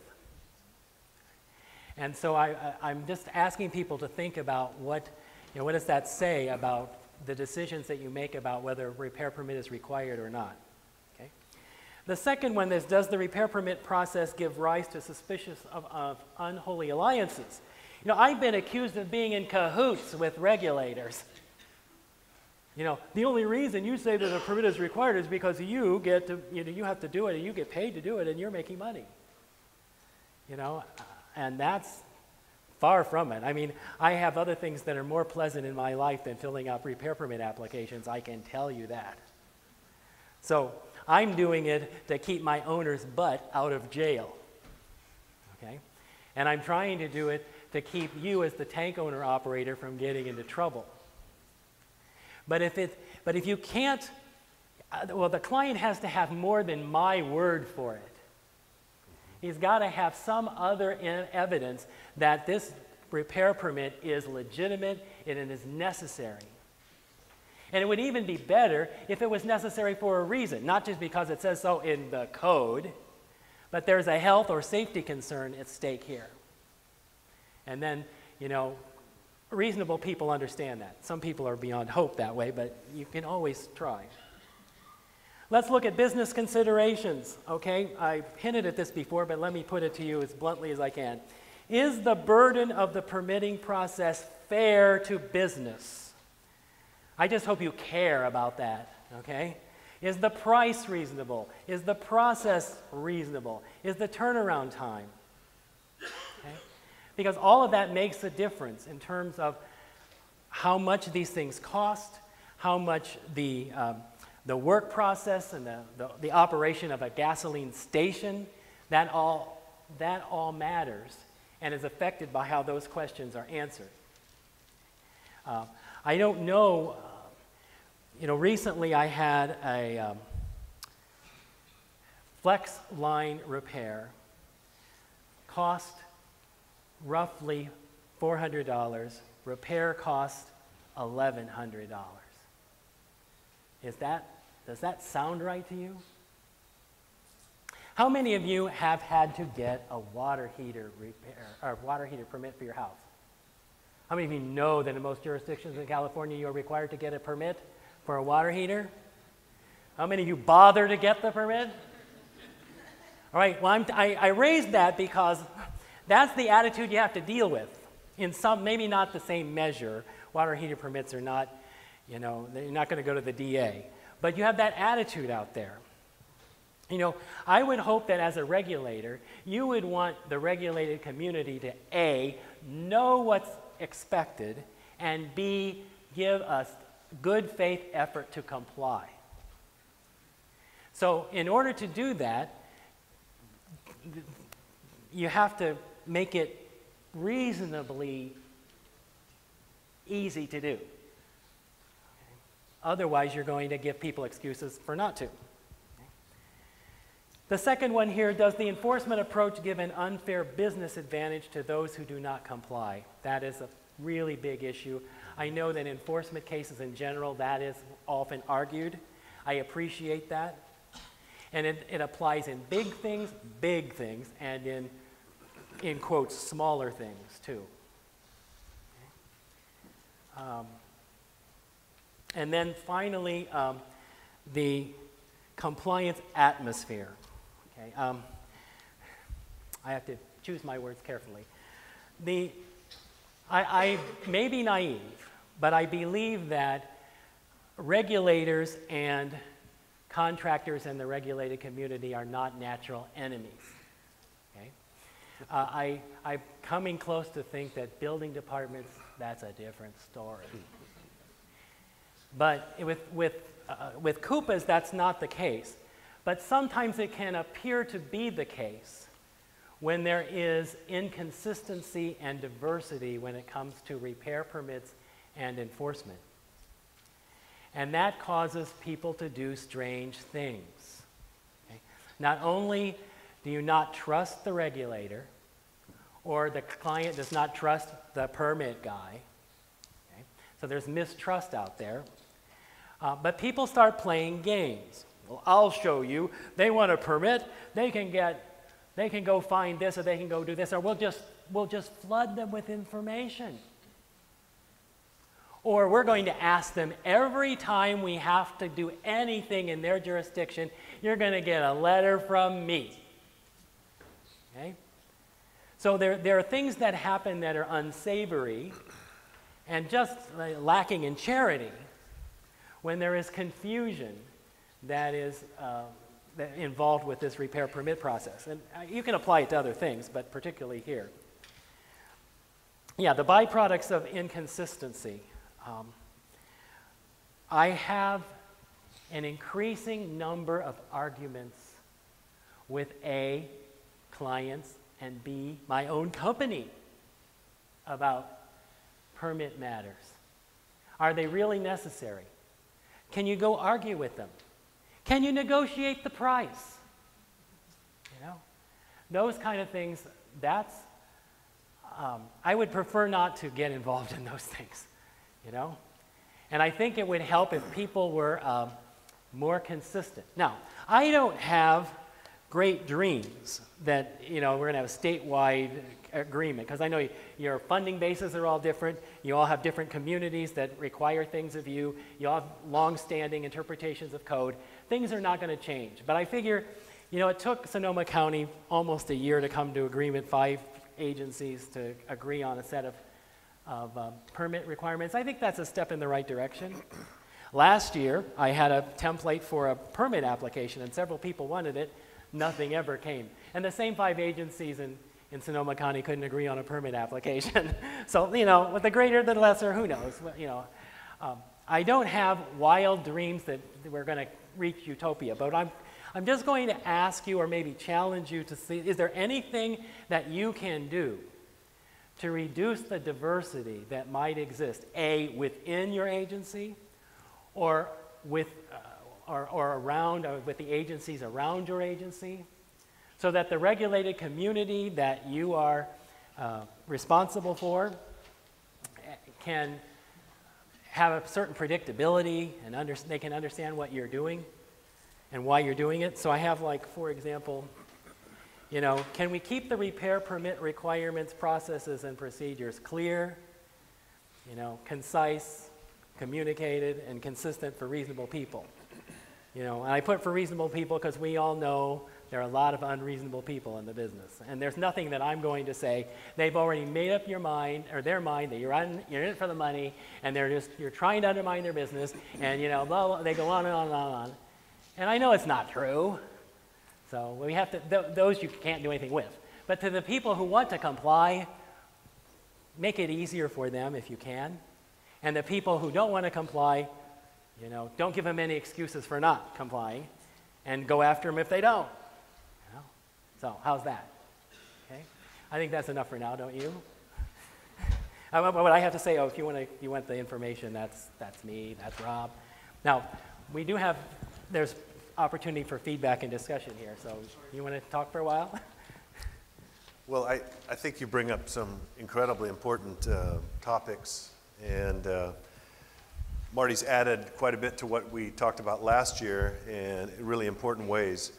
And so I'm just asking people to think about what does that say about the decisions that you make about whether a repair permit is required or not. Okay? The second one is, does the repair permit process give rise to suspicion of unholy alliances? You know, I've been accused of being in cahoots with regulators. You know, the only reason you say that a permit is required is because you get to, you have to do it and you get paid to do it and you're making money. You know, and that's far from it. I mean, I have other things that are more pleasant in my life than filling out repair permit applications, I can tell you that. So I'm doing it to keep my owner's butt out of jail. Okay? And I'm trying to do it to keep you as the tank owner operator from getting into trouble. But if you can't, well, the client has to have more than my word for it. He's got to have some other evidence that this repair permit is legitimate and it is necessary. And it would even be better if it was necessary for a reason, not just because it says so in the code, but there's a health or safety concern at stake here. And then, you know, reasonable people understand that. Some people are beyond hope that way, but you can always try. Let's look at business considerations, okay? I've hinted at this before, but let me put it to you as bluntly as I can. Is the burden of the permitting process fair to business? I just hope you care about that, okay? Is the price reasonable? Is the process reasonable? Is the turnaround time? Okay? Because all of that makes a difference in terms of how much these things cost, how much the work process and the operation of a gasoline station, that all matters and is affected by how those questions are answered. I don't know, recently I had a flex line repair, cost roughly $400, repair cost $1,100. Does that sound right to you? How many of you have had to get a water heater repair or water heater permit for your house? How many of you know that in most jurisdictions in California you are required to get a permit for a water heater? How many of you bother to get the permit? All right, well, I raised that because that's the attitude you have to deal with. In some, maybe not the same measure. Water heater permits are not, you know, you're not going to go to the DA. But you have that attitude out there. You know, I would hope that as a regulator, you would want the regulated community to A, know what's expected, and B, give us good faith effort to comply. So in order to do that, you have to make it reasonably easy to do. Okay. Otherwise, you're going to give people excuses for not to. Okay. The second one here, does the enforcement approach give an unfair business advantage to those who do not comply? That is a really big issue. I know that in enforcement cases in general, that is often argued. I appreciate that. And it applies in big things, and in quotes, smaller things too. And then finally, the compliance atmosphere. Okay, I have to choose my words carefully. I may be naive, but I believe that regulators and contractors and the regulated community are not natural enemies. Okay? I'm coming close to think that building departments, that's a different story. But with CUPAs, that's not the case. But sometimes it can appear to be the case when there is inconsistency and diversity when it comes to repair permits and enforcement. And that causes people to do strange things. Okay? Not only do you not trust the regulator, or the client does not trust the permit guy, okay? So there's mistrust out there, but people start playing games. Well, I'll show you. They want a permit. They can go find this, or they can go do this, or we'll just flood them with information. Or we're going to ask them every time we have to do anything in their jurisdiction, you're going to get a letter from me. Okay? So there are things that happen that are unsavory and just lacking in charity when there is confusion that is involved with this repair permit process. And you can apply it to other things, but particularly here. Yeah, the byproducts of inconsistency. I have an increasing number of arguments with A, clients, and B, my own company about permit matters. Are they really necessary? Can you go argue with them? Can you negotiate the price? You know, those kind of things, I would prefer not to get involved in those things. You know? And I think it would help if people were more consistent. Now, I don't have great dreams that, you know, we're going to have a statewide agreement, because I know your funding bases are all different. You all have different communities that require things of you. You all have long-standing interpretations of code. Things are not going to change. But I figure, you know, it took Sonoma County almost a year to come to agreement, 5 agencies to agree on a set of permit requirements. I think that's a step in the right direction. Last year, I had a template for a permit application, and several people wanted it. Nothing ever came. And the same 5 agencies in Sonoma County couldn't agree on a permit application. So, you know, with the greater, the lesser, who knows? You know, I don't have wild dreams that we're going to reach utopia, but I'm just going to ask you, or maybe challenge you to see, is there anything that you can do to reduce the diversity that might exist, A, within your agency, or with the agencies around your agency, so that the regulated community that you are responsible for can have a certain predictability, and they can understand what you're doing and why you're doing it. So I have, like, for example, you know, can we keep the repair permit requirements, processes, and procedures clear, you know, concise, communicated, and consistent for reasonable people. You know, and I put for reasonable people because we all know there are a lot of unreasonable people in the business. And there's nothing that I'm going to say. They've already made up your mind, or their mind, that you're in it for the money, and you're trying to undermine their business, and you know, blah, blah, they go on and on and on. And I know it's not true. So we have to, those you can't do anything with. But to the people who want to comply, make it easier for them if you can. And the people who don't want to comply, you know, don't give them any excuses for not complying, and go after them if they don't. You know? So how's that? Okay, I think that's enough for now, don't you? What I have to say, if you want the information, that's me, that's Rob. Now, we do have, there's opportunity for feedback and discussion here. So you want to talk for a while? Well, I think you bring up some incredibly important topics, and Marty's added quite a bit to what we talked about last year in really important ways.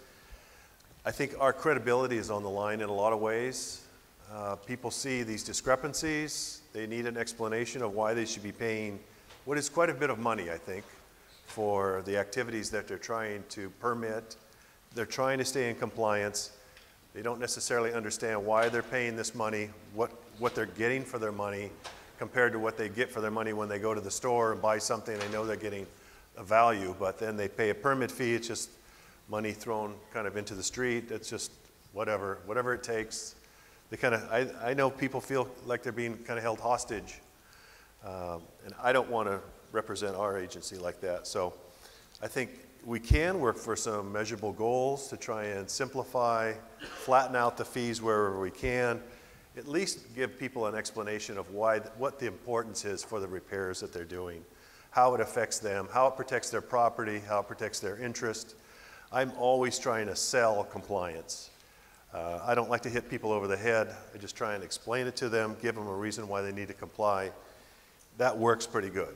I think our credibility is on the line in a lot of ways. People see these discrepancies. They need an explanation of why they should be paying what is quite a bit of money, I think, for the activities that they're trying to permit. They're trying to stay in compliance. They don't necessarily understand why they're paying this money, what they're getting for their money, compared to what they get for their money when they go to the store and buy something. They know they're getting a value, but then they pay a permit fee. It's just money thrown kind of into the street. It's just whatever it takes. They kind of, I know people feel like they're being kind of held hostage, and I don't want to represent our agency like that. So I think we can work for some measurable goals to try and simplify, flatten out the fees wherever we can, at least give people an explanation of what the importance is for the repairs that they're doing, how it affects them, how it protects their property, how it protects their interest. I'm always trying to sell compliance. I don't like to hit people over the head. I just try and explain it to them, give them a reason why they need to comply. That works pretty good.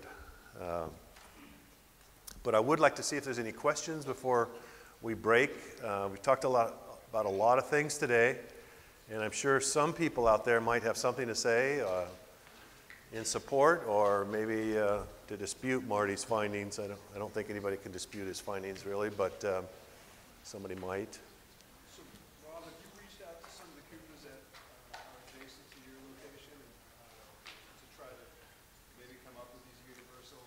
But I would like to see if there's any questions before we break. We've talked about a lot of things today, and I'm sure some people out there might have something to say in support, or maybe to dispute Marty's findings. I don't think anybody can dispute his findings really, but somebody might. So, Rob, have you reached out to some of the CUPAs that are adjacent to your location to try to maybe come up with these universal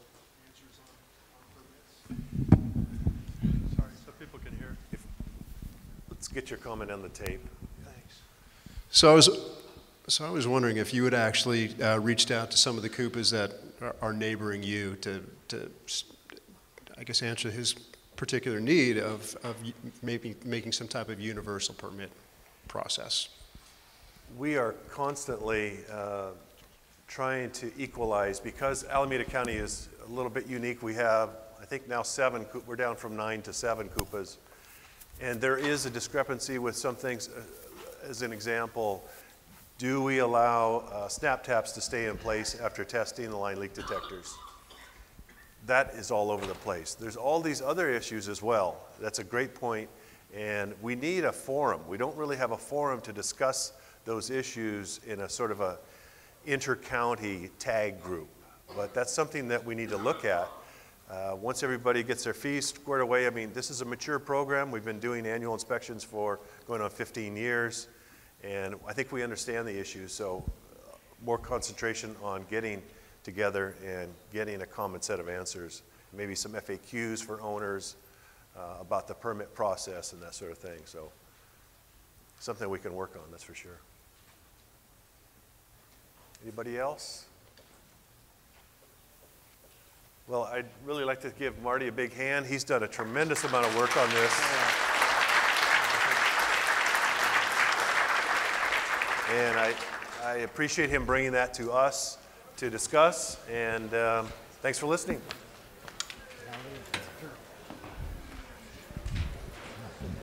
answers on permits? Sorry, so people can hear. Let's get your comment on the tape. Thanks. So I was wondering if you had actually reached out to some of the CUPAs that are neighboring you to I guess, answer his particular need of maybe making some type of universal permit process. We are constantly trying to equalize, because Alameda County is a little bit unique. We have, I think now we're down from 9 to 7 CUPAs. And there is a discrepancy with some things. As an example, do we allow snap taps to stay in place after testing the line leak detectors? That is all over the place. There's all these other issues as well. That's a great point. And we need a forum. We don't really have a forum to discuss those issues in a sort of a inter-county tag group. But that's something that we need to look at. Once everybody gets their fees squared away, I mean, this is a mature program. We've been doing annual inspections for going on 15 years. And I think we understand the issues. So more concentration on getting together and getting a common set of answers. Maybe some FAQs for owners about the permit process and that sort of thing. So something we can work on, that's for sure. Anybody else? Well, I'd really like to give Marty a big hand. He's done a tremendous amount of work on this. And I appreciate him bringing that to us to discuss. And thanks for listening.